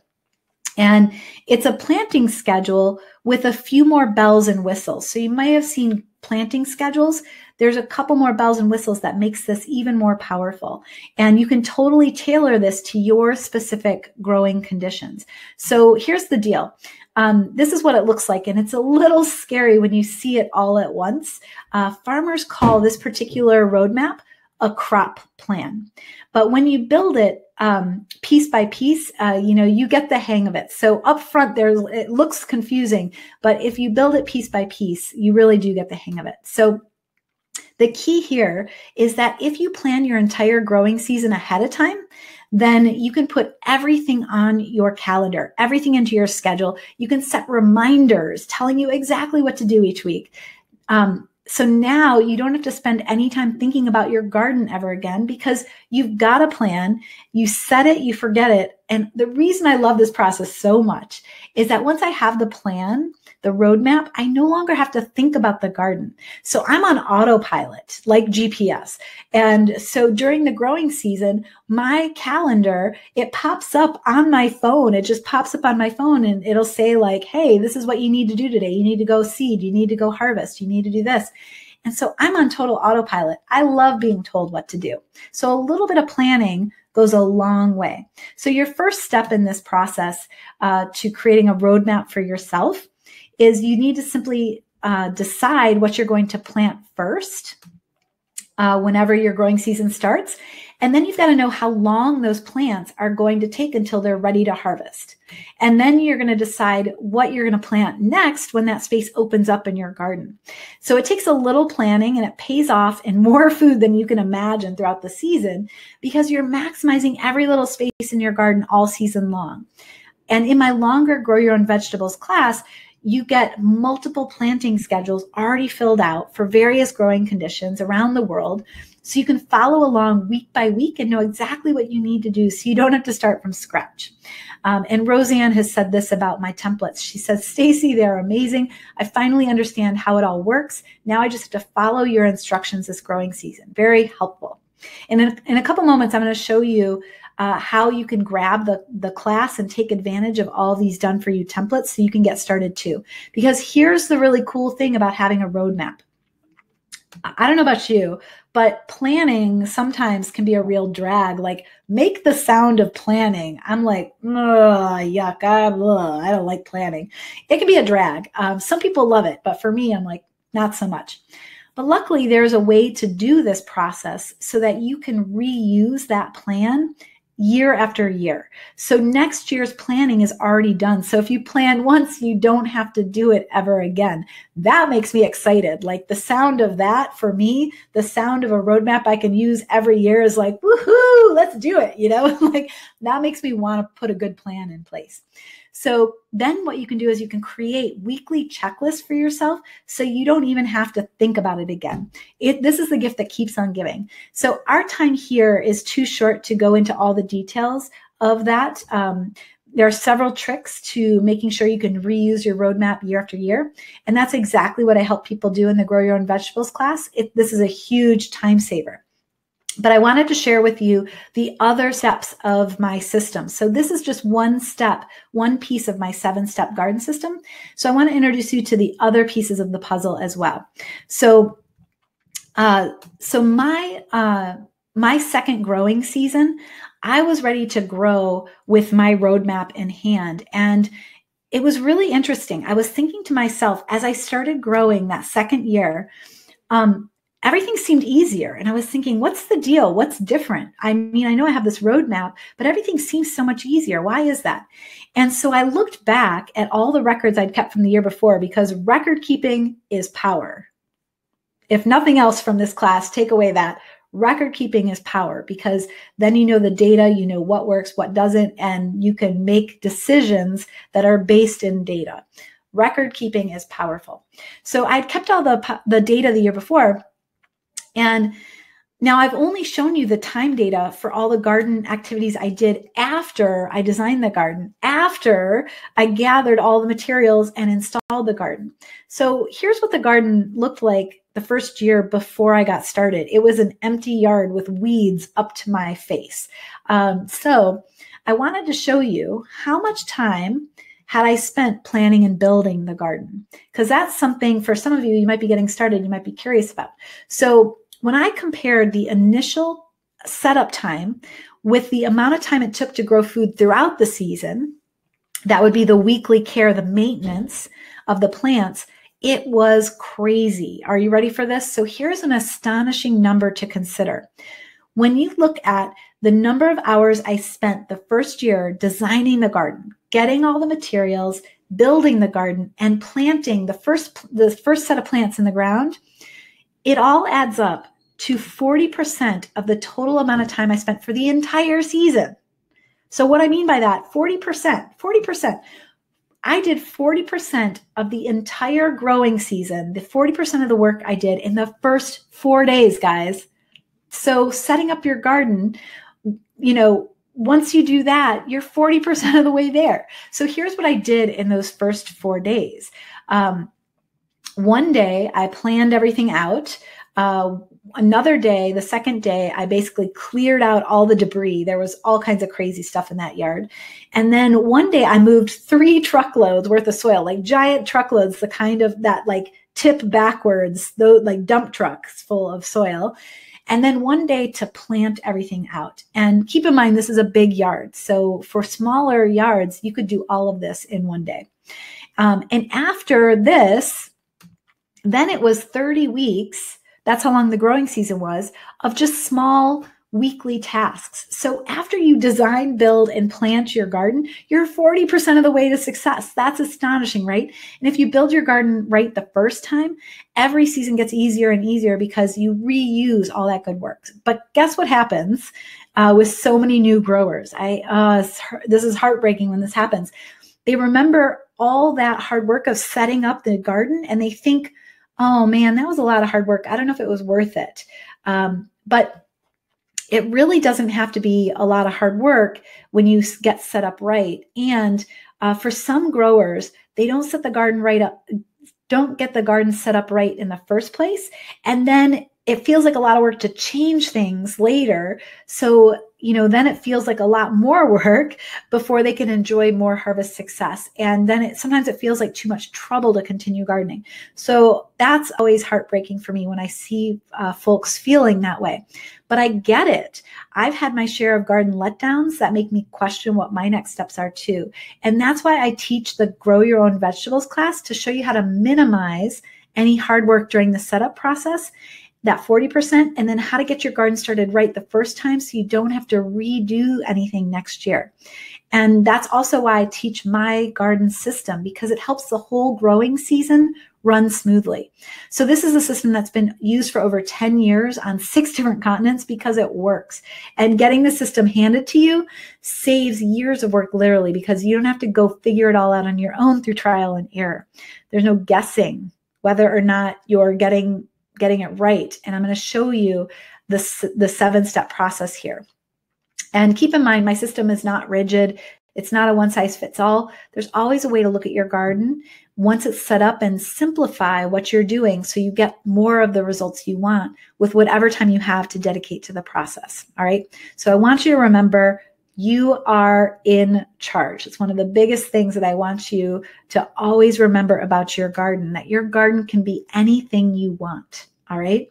And it's a planting schedule with a few more bells and whistles. So you may have seen planting schedules. There's a couple more bells and whistles that makes this even more powerful. And you can totally tailor this to your specific growing conditions. So here's the deal. This is what it looks like, and it's a little scary when you see it all at once. Farmers call this particular roadmap a crop plan. But when you build it piece by piece, you get the hang of it. So up front, it looks confusing, but if you build it piece by piece, you really do get the hang of it. So the key here is that if you plan your entire growing season ahead of time, then you can put everything on your calendar, everything into your schedule. You can set reminders telling you exactly what to do each week. So now you don't have to spend any time thinking about your garden ever again because you've got a plan, you set it, you forget it. And the reason I love this process so much is that once I have the plan, the roadmap, I no longer have to think about the garden. So I'm on autopilot, like GPS. And so during the growing season, my calendar, it pops up on my phone. It just pops up on my phone and it'll say like, hey, this is what you need to do today. You need to go seed. You need to go harvest. You need to do this. And so I'm on total autopilot. I love being told what to do. So a little bit of planning goes a long way. So your first step in this process to creating a roadmap for yourself is you need to simply decide what you're going to plant first whenever your growing season starts. And then you've got to know how long those plants are going to take until they're ready to harvest. And then you're going to decide what you're going to plant next when that space opens up in your garden. So it takes a little planning and it pays off in more food than you can imagine throughout the season because you're maximizing every little space in your garden all season long. And in my longer Grow Your Own Vegetables class, you get multiple planting schedules already filled out for various growing conditions around the world. So you can follow along week by week and know exactly what you need to do so you don't have to start from scratch. And Roseanne has said this about my templates. She says, Stacy, they're amazing. I finally understand how it all works. Now I just have to follow your instructions this growing season. Very helpful. And in a couple moments, I'm going to show you how you can grab the class and take advantage of all these done for you templates so you can get started too. Because here's the really cool thing about having a roadmap. I don't know about you, but planning sometimes can be a real drag. Like, make the sound of planning. I'm like, yuck, I don't like planning. It can be a drag. Some people love it, but for me, I'm like, not so much. But luckily, there's a way to do this process so that you can reuse that plan year after year. So next year's planning is already done. So if you plan once, you don't have to do it ever again. That makes me excited. Like the sound of that for me, the sound of a roadmap I can use every year is like, woohoo, let's do it. Like that makes me want to put a good plan in place. So then what you can do is you can create weekly checklists for yourself so you don't even have to think about it again. This is the gift that keeps on giving. So our time here is too short to go into all the details of that. There are several tricks to making sure you can reuse your roadmap year after year. And that's exactly what I help people do in the Grow Your Own Vegetables class. This is a huge time saver. But I wanted to share with you the other steps of my system. So this is just one step, one piece of my 7-step garden system. So I want to introduce you to the other pieces of the puzzle as well. So, my second growing season, I was ready to grow with my roadmap in hand. And it was really interesting. I was thinking to myself, as I started growing that second year, everything seemed easier. And I was thinking, what's the deal? What's different? I mean, I know I have this roadmap, but everything seems so much easier. Why is that? And so I looked back at all the records I'd kept from the year before, because record keeping is power. If nothing else from this class, take away that. Record keeping is power, because then you know the data, you know what works, what doesn't, and you can make decisions that are based in data. Record keeping is powerful. So I'd kept all the data the year before, and now I've only shown you the time data for all the garden activities I did after I designed the garden, after I gathered all the materials and installed the garden. So here's what the garden looked like the first year before I got started. It was an empty yard with weeds up to my face. So I wanted to show you how much time had I spent planning and building the garden, because that's something for some of you, you might be getting started, you might be curious about. So when I compared the initial setup time with the amount of time it took to grow food throughout the season, that would be the weekly care, the maintenance of the plants, it was crazy. Are you ready for this? So here's an astonishing number to consider. When you look at the number of hours I spent the first year designing the garden, getting all the materials, building the garden, and planting the first set of plants in the ground, it all adds up to 40% of the total amount of time I spent for the entire season. So what I mean by that, 40%. I did 40% of the entire growing season, the 40% of the work I did in the first 4 days, guys. So setting up your garden, once you do that, you're 40% of the way there. So here's what I did in those first 4 days. One day I planned everything out. Another day, the second day, I basically cleared out all the debris. There was all kinds of crazy stuff in that yard. And then one day I moved 3 truckloads worth of soil, like giant truckloads, the kind of that like tip backwards, those like dump trucks full of soil. And then one day to plant everything out. And keep in mind, this is a big yard. So for smaller yards, you could do all of this in one day. And after this, then it was 30 weeks. That's how long the growing season was, of just small weekly tasks. So after you design, build, and plant your garden, you're 40% of the way to success. That's astonishing, right? And if you build your garden right the first time, every season gets easier and easier because you reuse all that good work. But guess what happens with so many new growers? This is heartbreaking when this happens. They remember all that hard work of setting up the garden, and they think, oh man, that was a lot of hard work. I don't know if it was worth it. But it really doesn't have to be a lot of hard work when you get set up right. And for some growers, they don't set the garden right up, don't get the garden set up right in the first place. And then it feels like a lot of work to change things later. So, then it feels like a lot more work before they can enjoy more harvest success. And then sometimes it feels like too much trouble to continue gardening. So that's always heartbreaking for me when I see folks feeling that way. But I get it. I've had my share of garden letdowns that make me question what my next steps are too. And that's why I teach the Grow Your Own Vegetables class, to show you how to minimize any hard work during the setup process, that 40%, and then how to get your garden started right the first time so you don't have to redo anything next year. And that's also why I teach my garden system, because it helps the whole growing season run smoothly. So this is a system that's been used for over 10 years on 6 different continents because it works. And getting the system handed to you saves years of work, literally, because you don't have to go figure it all out on your own through trial and error. There's no guessing whether or not you're getting it right. And I'm going to show you the 7-step process here. And keep in mind, my system is not rigid. It's not a one-size-fits-all. There's always a way to look at your garden once it's set up and simplify what you're doing so you get more of the results you want with whatever time you have to dedicate to the process. All right. So I want you to remember you are in charge. It's one of the biggest things that I want you to always remember about your garden, that your garden can be anything you want. All right.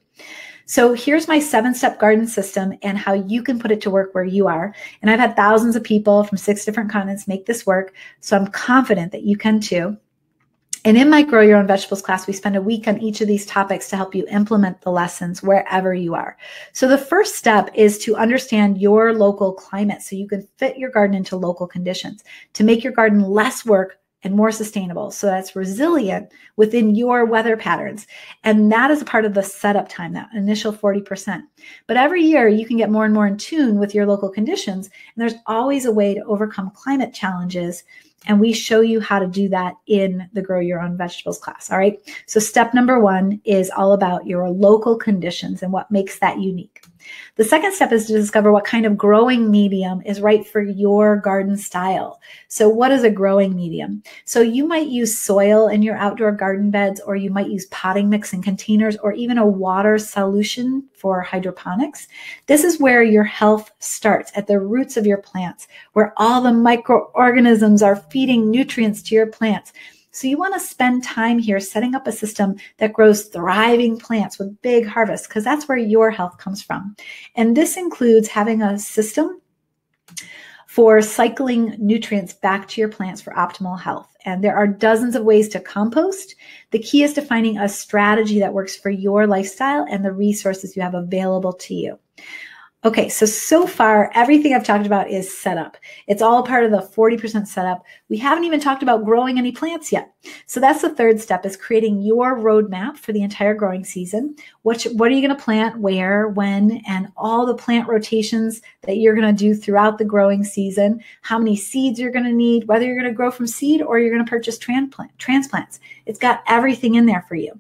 So here's my 7-step garden system and how you can put it to work where you are. And I've had thousands of people from 6 different continents make this work. So I'm confident that you can too. And in my Grow Your Own Vegetables class, we spend a week on each of these topics to help you implement the lessons wherever you are. So the first step is to understand your local climate so you can fit your garden into local conditions to make your garden less work and more sustainable. So that's resilient within your weather patterns. And that is a part of the setup time, that initial 40%. But every year you can get more and more in tune with your local conditions. And there's always a way to overcome climate challenges. And we show you how to do that in the Grow Your Own Vegetables class. All right. So step number 1 is all about your local conditions and what makes that unique. The second step is to discover what kind of growing medium is right for your garden style. So what is a growing medium? So you might use soil in your outdoor garden beds, or you might use potting mix in containers, or even a water solution for hydroponics. This is where your health starts, at the roots of your plants, where all the microorganisms are feeding nutrients to your plants. So you want to spend time here setting up a system that grows thriving plants with big harvests, because that's where your health comes from. And this includes having a system for cycling nutrients back to your plants for optimal health. And there are dozens of ways to compost. The key is to finding a strategy that works for your lifestyle and the resources you have available to you. Okay, so far, everything I've talked about is setup. It's all part of the 40% setup. We haven't even talked about growing any plants yet. So that's the third step, is creating your roadmap for the entire growing season. What are you going to plant, where, when, and all the plant rotations that you're going to do throughout the growing season, how many seeds you're going to need, whether you're going to grow from seed or you're going to purchase transplants. It's got everything in there for you.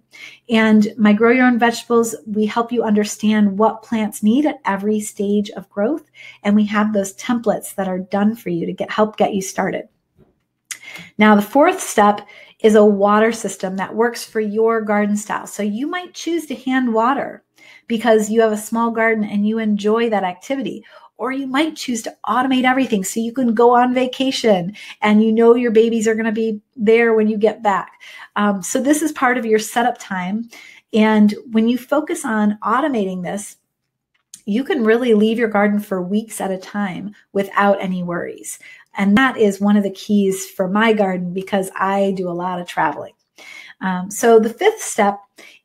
And my Grow Your Own Vegetables, we help you understand what plants need at every stage of growth. And we have those templates that are done for you to help get you started. Now, the fourth step is a water system that works for your garden style. So you might choose to hand water because you have a small garden and you enjoy that activity. Or you might choose to automate everything so you can go on vacation and you know your babies are going to be there when you get back. So this is part of your setup time. And when you focus on automating this, you can really leave your garden for weeks at a time without any worries. And that is one of the keys for my garden because I do a lot of traveling. So the fifth step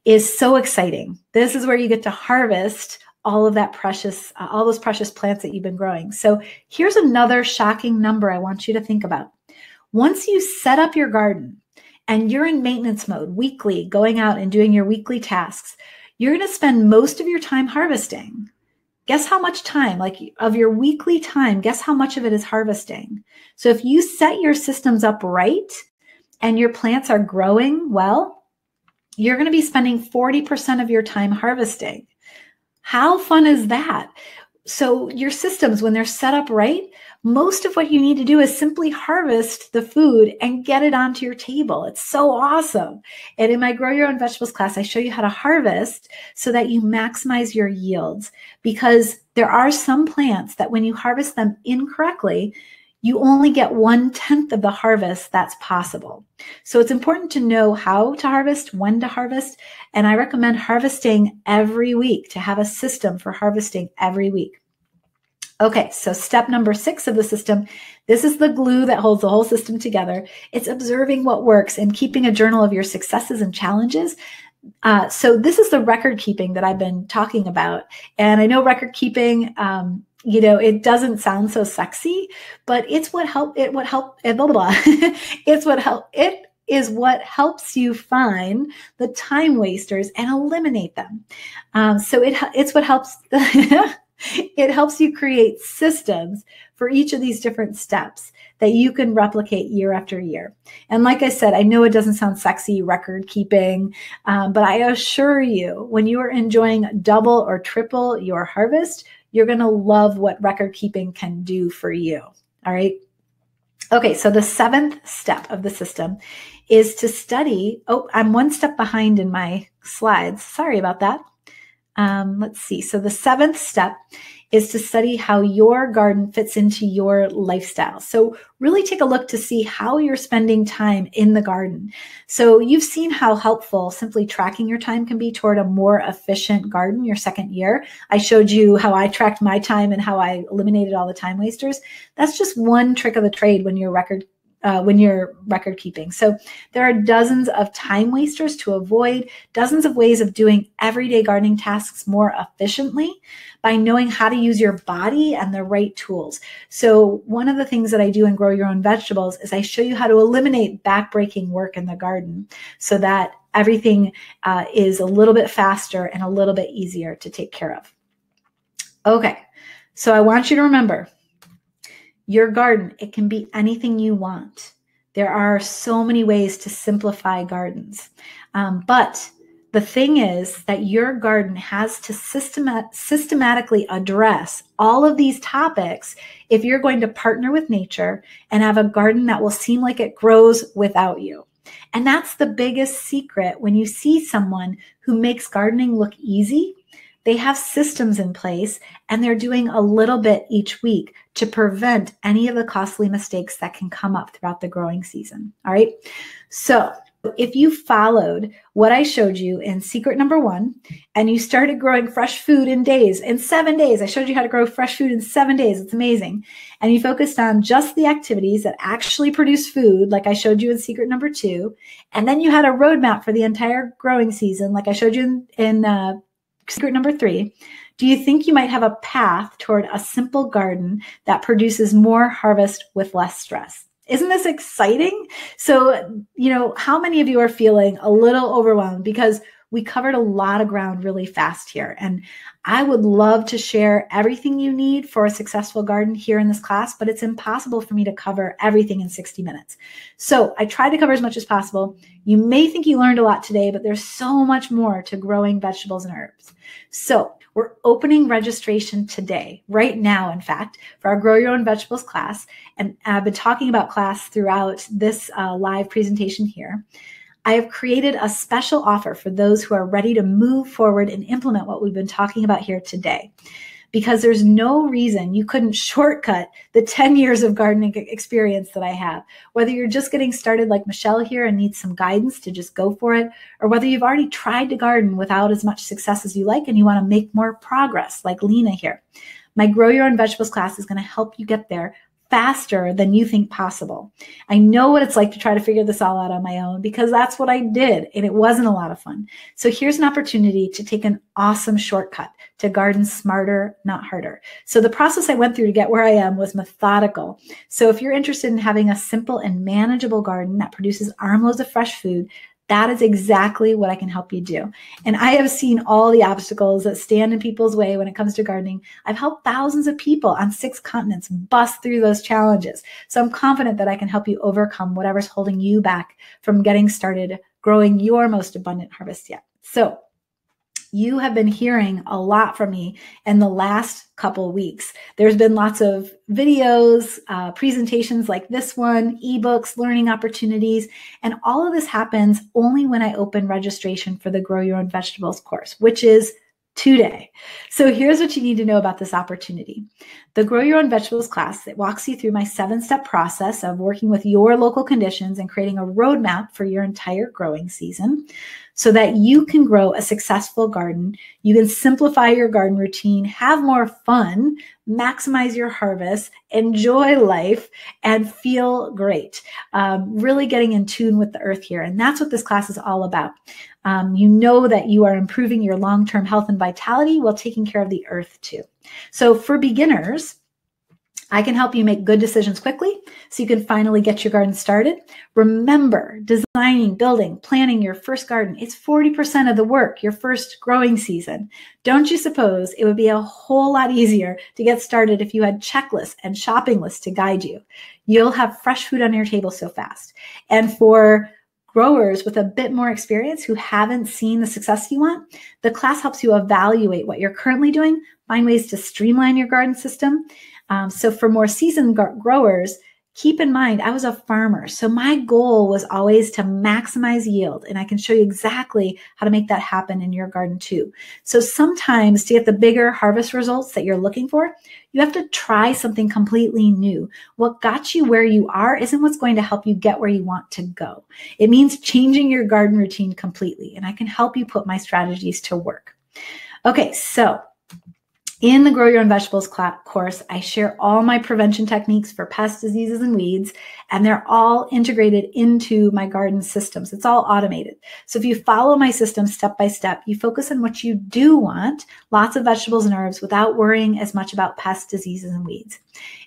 is so exciting. This is where you get to harvest all of that precious, all those precious plants that you've been growing. So here's another shocking number I want you to think about. Once you set up your garden and you're in maintenance mode weekly, going out and doing your weekly tasks, you're going to spend most of your time harvesting. Guess how much time, like of your weekly time, guess how much of it is harvesting? So if you set your systems up right and your plants are growing well, you're going to be spending 40% of your time harvesting. How fun is that? So your systems, when they're set up right, most of what you need to do is simply harvest the food and get it onto your table. It's so awesome. And in my Grow Your Own Vegetables class, I show you how to harvest so that you maximize your yields, because there are some plants that when you harvest them incorrectly, you only get 1/10 of the harvest that's possible. So it's important to know how to harvest, when to harvest, and I recommend harvesting every week, to have a system for harvesting every week. Okay, so step number 6 of the system, this is the glue that holds the whole system together. It's observing what works and keeping a journal of your successes and challenges. So this is the record keeping that I've been talking about. And I know record keeping, it doesn't sound so sexy, but it is what helps you find the time wasters and eliminate them. So it's what helps, it helps you create systems for each of these different steps that you can replicate year after year. And like I said, I know it doesn't sound sexy, record keeping, but I assure you, when you are enjoying double or triple your harvest, you're going to love what record keeping can do for you. All right. Okay, so the 7th step of the system is to study. Oh, I'm one step behind in my slides. Sorry about that. Let's see. So the 7th step is to study how your garden fits into your lifestyle. So really take a look to see how you're spending time in the garden. So you've seen how helpful simply tracking your time can be toward a more efficient garden your second year. I showed you how I tracked my time and how I eliminated all the time wasters. That's just one trick of the trade when you're record keeping. So there are dozens of time wasters to avoid, dozens of ways of doing everyday gardening tasks more efficiently by knowing how to use your body and the right tools. So one of the things that I do in Grow Your Own Vegetables is I show you how to eliminate backbreaking work in the garden so that everything is a little bit faster and a little bit easier to take care of. Okay, so I want you to remember, your garden, it can be anything you want. There are so many ways to simplify gardens. But the thing is that your garden has to systematically address all of these topics if you're going to partner with nature and have a garden that will seem like it grows without you. And that's the biggest secret when you see someone who makes gardening look easy. They have systems in place and they're doing a little bit each week to prevent any of the costly mistakes that can come up throughout the growing season. All right. So if you followed what I showed you in secret number 1 and you started growing fresh food in 7 days, I showed you how to grow fresh food in 7 days. It's amazing. And you focused on just the activities that actually produce food, like I showed you in secret number 2. And then you had a roadmap for the entire growing season, like I showed you in secret number 3, do you think you might have a path toward a simple garden that produces more harvest with less stress? Isn't this exciting? So, how many of you are feeling a little overwhelmed because we covered a lot of ground really fast here? And I would love to share everything you need for a successful garden here in this class, but it's impossible for me to cover everything in 60 minutes. So I tried to cover as much as possible. You may think you learned a lot today, but there's so much more to growing vegetables and herbs. So we're opening registration today, right now, in fact, for our Grow Your Own Vegetables class. And I've been talking about class throughout this live presentation here. I have created a special offer for those who are ready to move forward and implement what we've been talking about here today. Because there's no reason you couldn't shortcut the 10 years of gardening experience that I have. Whether you're just getting started like Michelle here and need some guidance to just go for it, or whether you've already tried to garden without as much success as you like and you want to make more progress like Lena here. My Grow Your Own Vegetables class is going to help you get there faster than you think possible. I know what it's like to try to figure this all out on my own because that's what I did and it wasn't a lot of fun. So here's an opportunity to take an awesome shortcut to garden smarter, not harder. So the process I went through to get where I am was methodical. So if you're interested in having a simple and manageable garden that produces armloads of fresh food, that is exactly what I can help you do. And I have seen all the obstacles that stand in people's way when it comes to gardening. I've helped thousands of people on 6 continents bust through those challenges. So I'm confident that I can help you overcome whatever's holding you back from getting started growing your most abundant harvest yet. So you have been hearing a lot from me in the last couple weeks. There's been lots of videos, presentations like this one, ebooks, learning opportunities, and all of this happens only when I open registration for the Grow Your Own Vegetables course, which is today. So here's what you need to know about this opportunity. The Grow Your Own Vegetables class that walks you through my 7-step process of working with your local conditions and creating a roadmap for your entire growing season so that you can grow a successful garden. You can simplify your garden routine, have more fun, maximize your harvest, enjoy life, and feel great. Really getting in tune with the earth here. And that's what this class is all about. You know that you are improving your long-term health and vitality while taking care of the earth too. So for beginners, I can help you make good decisions quickly so you can finally get your garden started. Remember, designing, building, planning your first garden, it's 40% of the work, your first growing season. Don't you suppose it would be a whole lot easier to get started if you had checklists and shopping lists to guide you? You'll have fresh food on your table so fast. And for growers with a bit more experience who haven't seen the success you want, the class helps you evaluate what you're currently doing, find ways to streamline your garden system. So for more seasoned growers, Keep in mind, I was a farmer, so my goal was always to maximize yield, and I can show you exactly how to make that happen in your garden too. So sometimes to get the bigger harvest results that you're looking for, you have to try something completely new. What got you where you are isn't what's going to help you get where you want to go. It means changing your garden routine completely, and I can help you put my strategies to work. Okay, so in the Grow Your Own Vegetables course, I share all my prevention techniques for pests, diseases, and weeds, and they're all integrated into my garden systems. It's all automated. So if you follow my system step by step, you focus on what you do want, lots of vegetables and herbs, without worrying as much about pests, diseases, and weeds.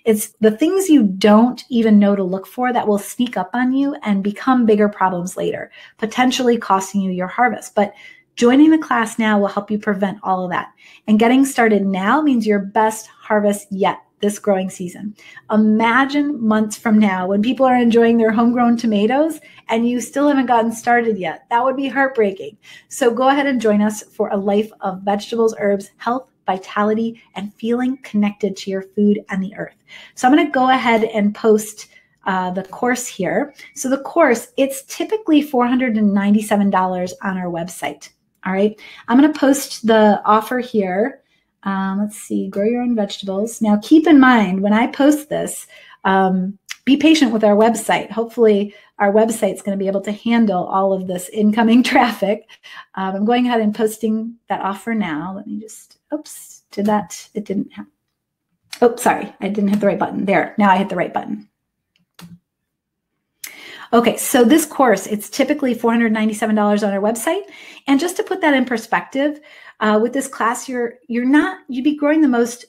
It's the things you don't even know to look for that will sneak up on you and become bigger problems later, potentially costing you your harvest. But joining the class now will help you prevent all of that. And getting started now means your best harvest yet this growing season. Imagine months from now when people are enjoying their homegrown tomatoes and you still haven't gotten started yet. That would be heartbreaking. So go ahead and join us for a life of vegetables, herbs, health, vitality, and feeling connected to your food and the earth. So I'm going to go ahead and post the course here. So the course, it's typically $497 on our website. All right, I'm going to post the offer here. Let's see, Grow Your Own Vegetables. Now, keep in mind, when I post this, be patient with our website. Hopefully, our website's going to be able to handle all of this incoming traffic. I'm going ahead and posting that offer now. Let me just, oops, did that? It didn't have, oh, sorry, I didn't hit the right button. There, now I hit the right button. Okay, so this course, it's typically $497 on our website. And just to put that in perspective, with this class, you'd be growing the most,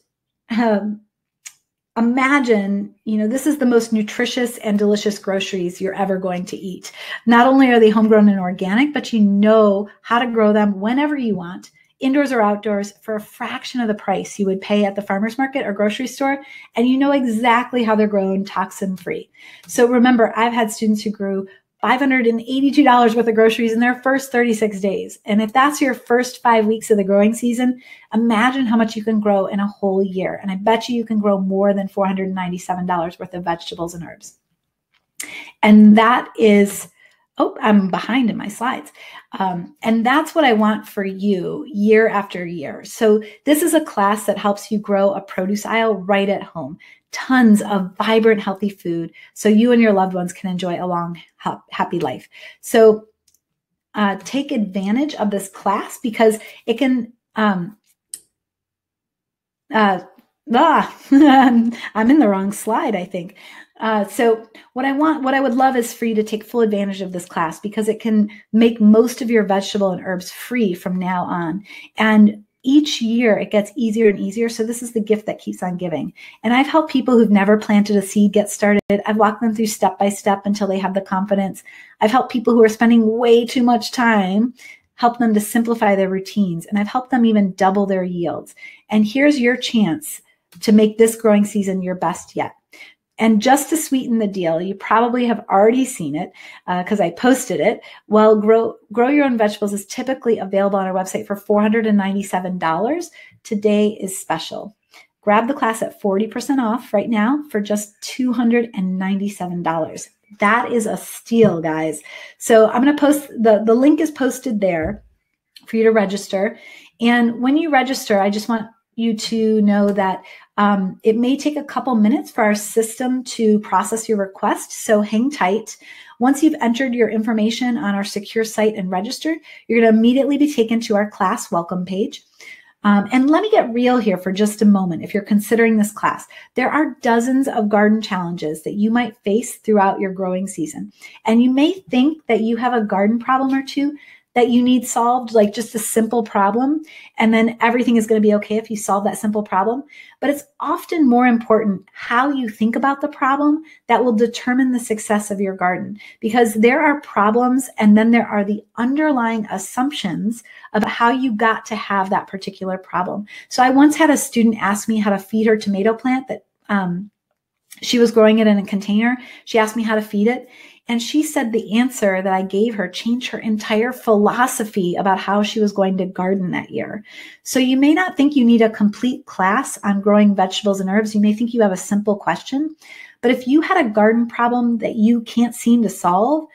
imagine, this is the most nutritious and delicious groceries you're ever going to eat. Not only are they homegrown and organic, but you know how to grow them whenever you want, indoors or outdoors, for a fraction of the price you would pay at the farmer's market or grocery store, and you know exactly how they're grown toxin-free. So remember, I've had students who grew $582 worth of groceries in their first 36 days. And if that's your first 5 weeks of the growing season, imagine how much you can grow in a whole year. And I bet you can grow more than $497 worth of vegetables and herbs. And that is, oh, I'm behind in my slides. And that's what I want for you year after year. So this is a class that helps you grow a produce aisle right at home. Tons of vibrant, healthy food so you and your loved ones can enjoy a long, happy life. So take advantage of this class because it can, I'm in the wrong slide, I think. So what I would love is for you to take full advantage of this class because it can make most of your vegetable and herbs free from now on. And each year it gets easier and easier. So this is the gift that keeps on giving. And I've helped people who've never planted a seed get started. I've walked them through step by step until they have the confidence. I've helped people who are spending way too much time, help them to simplify their routines. And I've helped them even double their yields. And here's your chance to make this growing season your best yet. And just to sweeten the deal, you probably have already seen it because I posted it. Well, Grow Your Own Vegetables is typically available on our website for $497. Today is special. Grab the class at 40% off right now for just $297. That is a steal, guys. So I'm going to post, the link is posted there for you to register. And when you register, I just want you to know that it may take a couple minutes for our system to process your request, so hang tight. Once you've entered your information on our secure site and registered, you're going to immediately be taken to our class welcome page. And let me get real here for just a moment. If you're considering this class, there are dozens of garden challenges that you might face throughout your growing season. And you may think that you have a garden problem or two that you need solved, like just a simple problem, and then everything is going to be okay if you solve that simple problem. But it's often more important how you think about the problem that will determine the success of your garden, because there are problems and then there are the underlying assumptions about how you got to have that particular problem. So I once had a student ask me how to feed her tomato plant that she was growing it in a container. She asked me how to feed it. And she said the answer that I gave her changed her entire philosophy about how she was going to garden that year. So you may not think you need a complete class on growing vegetables and herbs. You may think you have a simple question, But if you had a garden problem that you can't seem to solve,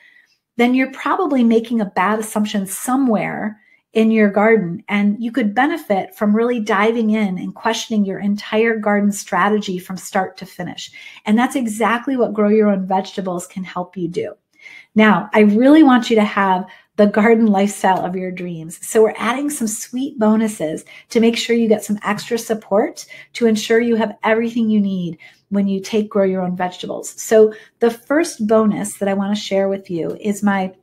then you're probably making a bad assumption somewhere in your garden. And you could benefit from really diving in and questioning your entire garden strategy from start to finish. And that's exactly what Grow Your Own Vegetables can help you do. Now, I really want you to have the garden lifestyle of your dreams. So we're adding some sweet bonuses to make sure you get some extra support to ensure you have everything you need when you take Grow Your Own Vegetables. So the first bonus that I want to share with you is my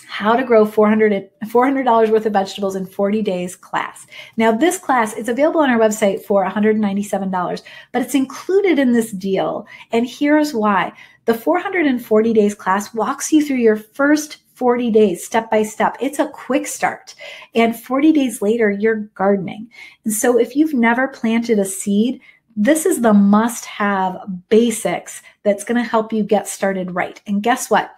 How to Grow $400 worth of vegetables in 40 days class. Now, this class is available on our website for $197, but it's included in this deal. And here's why. The 440 days class walks you through your first 40 days, step by step. It's a quick start. And 40 days later, you're gardening. And so if you've never planted a seed, this is the must-have basics that's going to help you get started right. And guess what?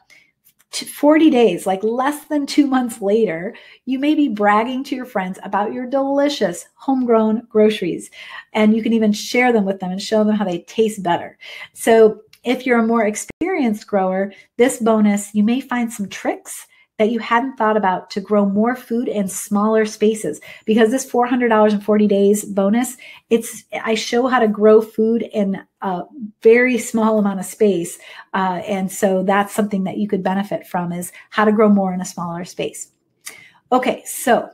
40 days, like less than 2 months later, you may be bragging to your friends about your delicious homegrown groceries. And you can even share them with them and show them how they taste better. So if you're a more experienced grower, this bonus, you may find some tricks that you hadn't thought about to grow more food in smaller spaces. Because this $400 in 40 days bonus, I show how to grow food in a very small amount of space. And so that's something that you could benefit from, is how to grow more in a smaller space. Okay, so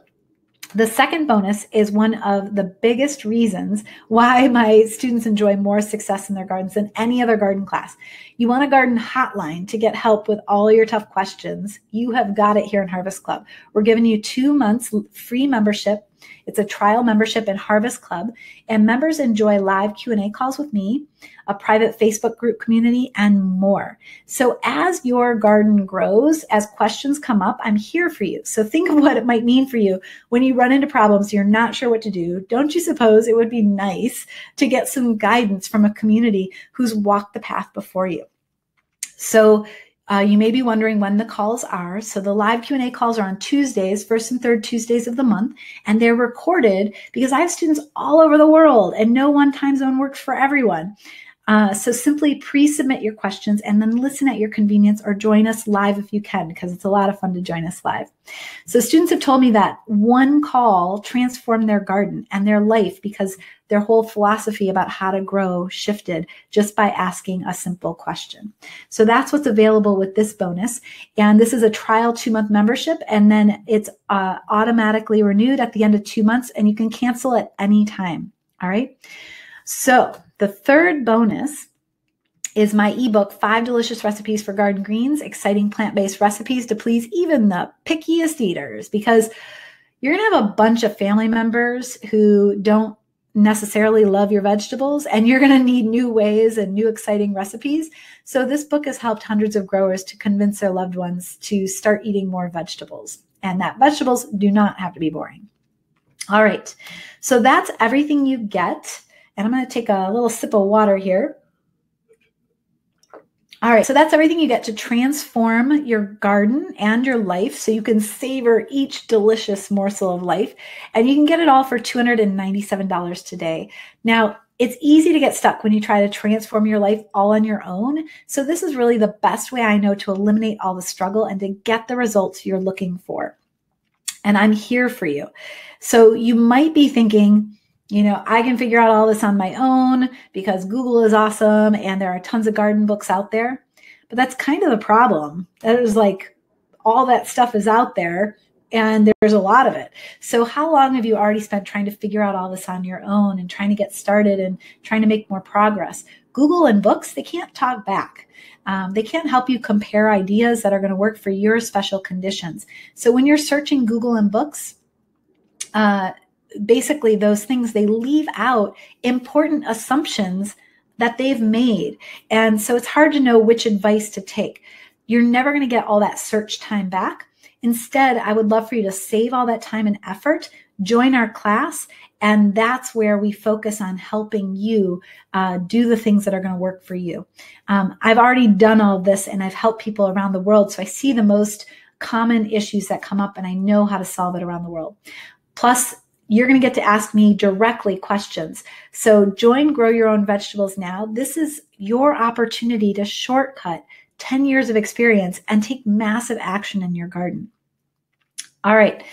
the second bonus is one of the biggest reasons why my students enjoy more success in their gardens than any other garden class. You want a garden hotline to get help with all your tough questions? You have got it here in Harvest Club. We're giving you 2 months free membership. It's a trial membership in Harvest Club, and members enjoy live Q&A calls with me, a private Facebook group community, and more. So as your garden grows, as questions come up, I'm here for you. So think of what it might mean for you when you run into problems you're not sure what to do. Don't you suppose it would be nice to get some guidance from a community who's walked the path before you? So you may be wondering when the calls are. So the live Q&A calls are on Tuesdays, first and third Tuesdays of the month, and they're recorded because I have students all over the world and no one time zone works for everyone. So simply pre-submit your questions and then listen at your convenience, or join us live if you can, because it's a lot of fun to join us live. So students have told me that one call transformed their garden and their life because their whole philosophy about how to grow shifted just by asking a simple question. So that's what's available with this bonus. And this is a trial 2-month membership, and then it's automatically renewed at the end of 2 months, and you can cancel at any time. All right. So the third bonus is my ebook, 5 Delicious Recipes for Garden Greens, Exciting Plant-Based Recipes to Please Even the Pickiest Eaters, because you're going to have a bunch of family members who don't necessarily love your vegetables, and you're going to need new ways and new exciting recipes. So this book has helped hundreds of growers to convince their loved ones to start eating more vegetables, and that vegetables do not have to be boring. All right, so that's everything you get. And I'm going to take a little sip of water here. All right, so that's everything you get to transform your garden and your life, so you can savor each delicious morsel of life. And you can get it all for $297 today. Now, it's easy to get stuck when you try to transform your life all on your own. So this is really the best way I know to eliminate all the struggle and to get the results you're looking for. And I'm here for you. So you might be thinking, you know, I can figure out all this on my own because Google is awesome and there are tons of garden books out there. But that's kind of the problem. That is, like, all that stuff is out there and there's a lot of it. So how long have you already spent trying to figure out all this on your own and trying to get started and trying to make more progress? Google and books, they can't talk back. They can't help you compare ideas that are going to work for your special conditions. So when you're searching Google and books, basically those things, they leave out important assumptions that they've made. And so it's hard to know which advice to take. You're never going to get all that search time back. Instead, I would love for you to save all that time and effort, join our class, and that's where we focus on helping you do the things that are going to work for you. I've already done all of this and I've helped people around the world. So I see the most common issues that come up and I know how to solve it around the world. Plus, you're going to get to ask me directly questions. So join Grow Your Own Vegetables now. This is your opportunity to shortcut 10 years of experience and take massive action in your garden. All right.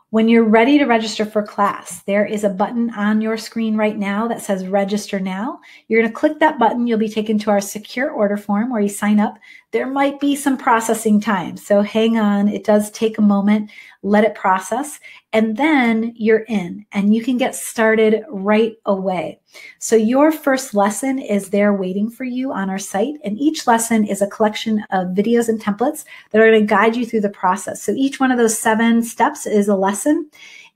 When you're ready to register for class, there is a button on your screen right now that says register now. You're going to click that button. You'll be taken to our secure order form where you sign up. There might be some processing time, so hang on. It does take a moment. Let it process, and then you're in, and you can get started right away. So your first lesson is there waiting for you on our site, and each lesson is a collection of videos and templates that are going to guide you through the process. So each one of those 7 steps is a lesson.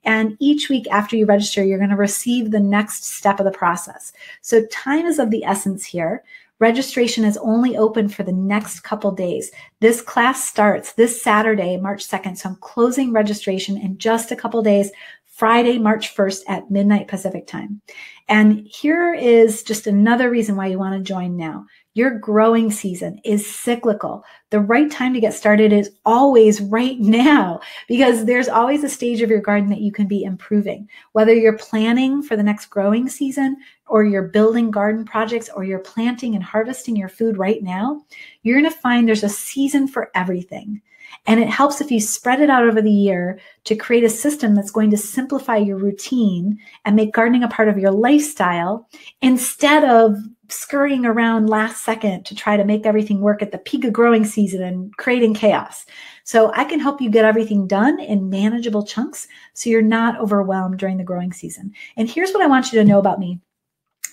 And each week after you register, you're going to receive the next step of the process. So time is of the essence here. Registration is only open for the next couple days. This class starts this Saturday, March 2nd. So I'm closing registration in just a couple days, Friday, March 1st at midnight Pacific time. And here is just another reason why you want to join now. Your growing season is cyclical. The right time to get started is always right now, because there's always a stage of your garden that you can be improving. Whether you're planning for the next growing season, or you're building garden projects, or you're planting and harvesting your food right now, you're going to find there's a season for everything. And it helps if you spread it out over the year to create a system that's going to simplify your routine and make gardening a part of your lifestyle, instead of scurrying around last second to try to make everything work at the peak of growing season and creating chaos. So I can help you get everything done in manageable chunks so you're not overwhelmed during the growing season. And here's what I want you to know about me.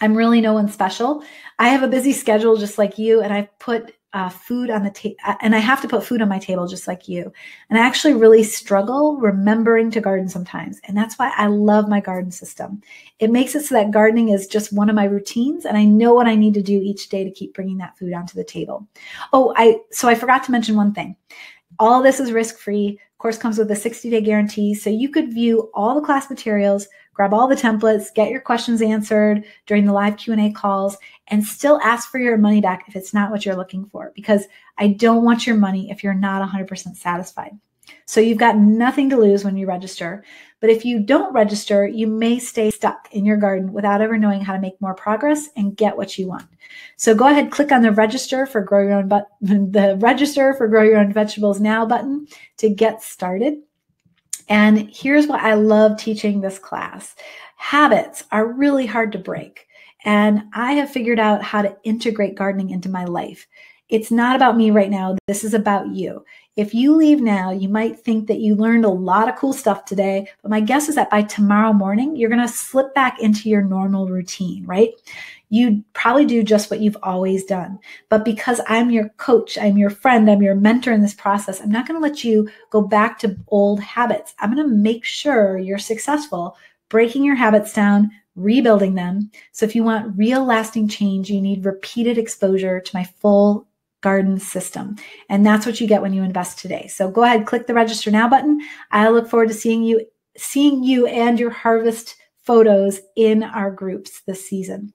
I'm really no one special. I have a busy schedule just like you, and I've put food on the table, and I have to put food on my table just like you. And I actually really struggle remembering to garden sometimes. And that's why I love my garden system. It makes it so that gardening is just one of my routines, and I know what I need to do each day to keep bringing that food onto the table. So I forgot to mention one thing. All this is risk-free. Course comes with a 60-day guarantee, so you could view all the class materials, grab all the templates, get your questions answered during the live Q&A calls, and still ask for your money back if it's not what you're looking for, because I don't want your money if you're not 100% satisfied. So you've got nothing to lose when you register. But if you don't register, you may stay stuck in your garden without ever knowing how to make more progress and get what you want. So go ahead, click on the register for Grow Your Own Vegetables Now button to get started. And here's what I love teaching this class. Habits are really hard to break. And I have figured out how to integrate gardening into my life. It's not about me right now. This is about you. If you leave now, you might think that you learned a lot of cool stuff today, but my guess is that by tomorrow morning, you're going to slip back into your normal routine, right? You probably do just what you've always done. But because I'm your coach, I'm your friend, I'm your mentor in this process, I'm not going to let you go back to old habits. I'm going to make sure you're successful breaking your habits down, rebuilding them. So if you want real lasting change, you need repeated exposure to my full garden system. And that's what you get when you invest today. So go ahead, click the register now button. I look forward to seeing you and your harvest photos in our groups this season.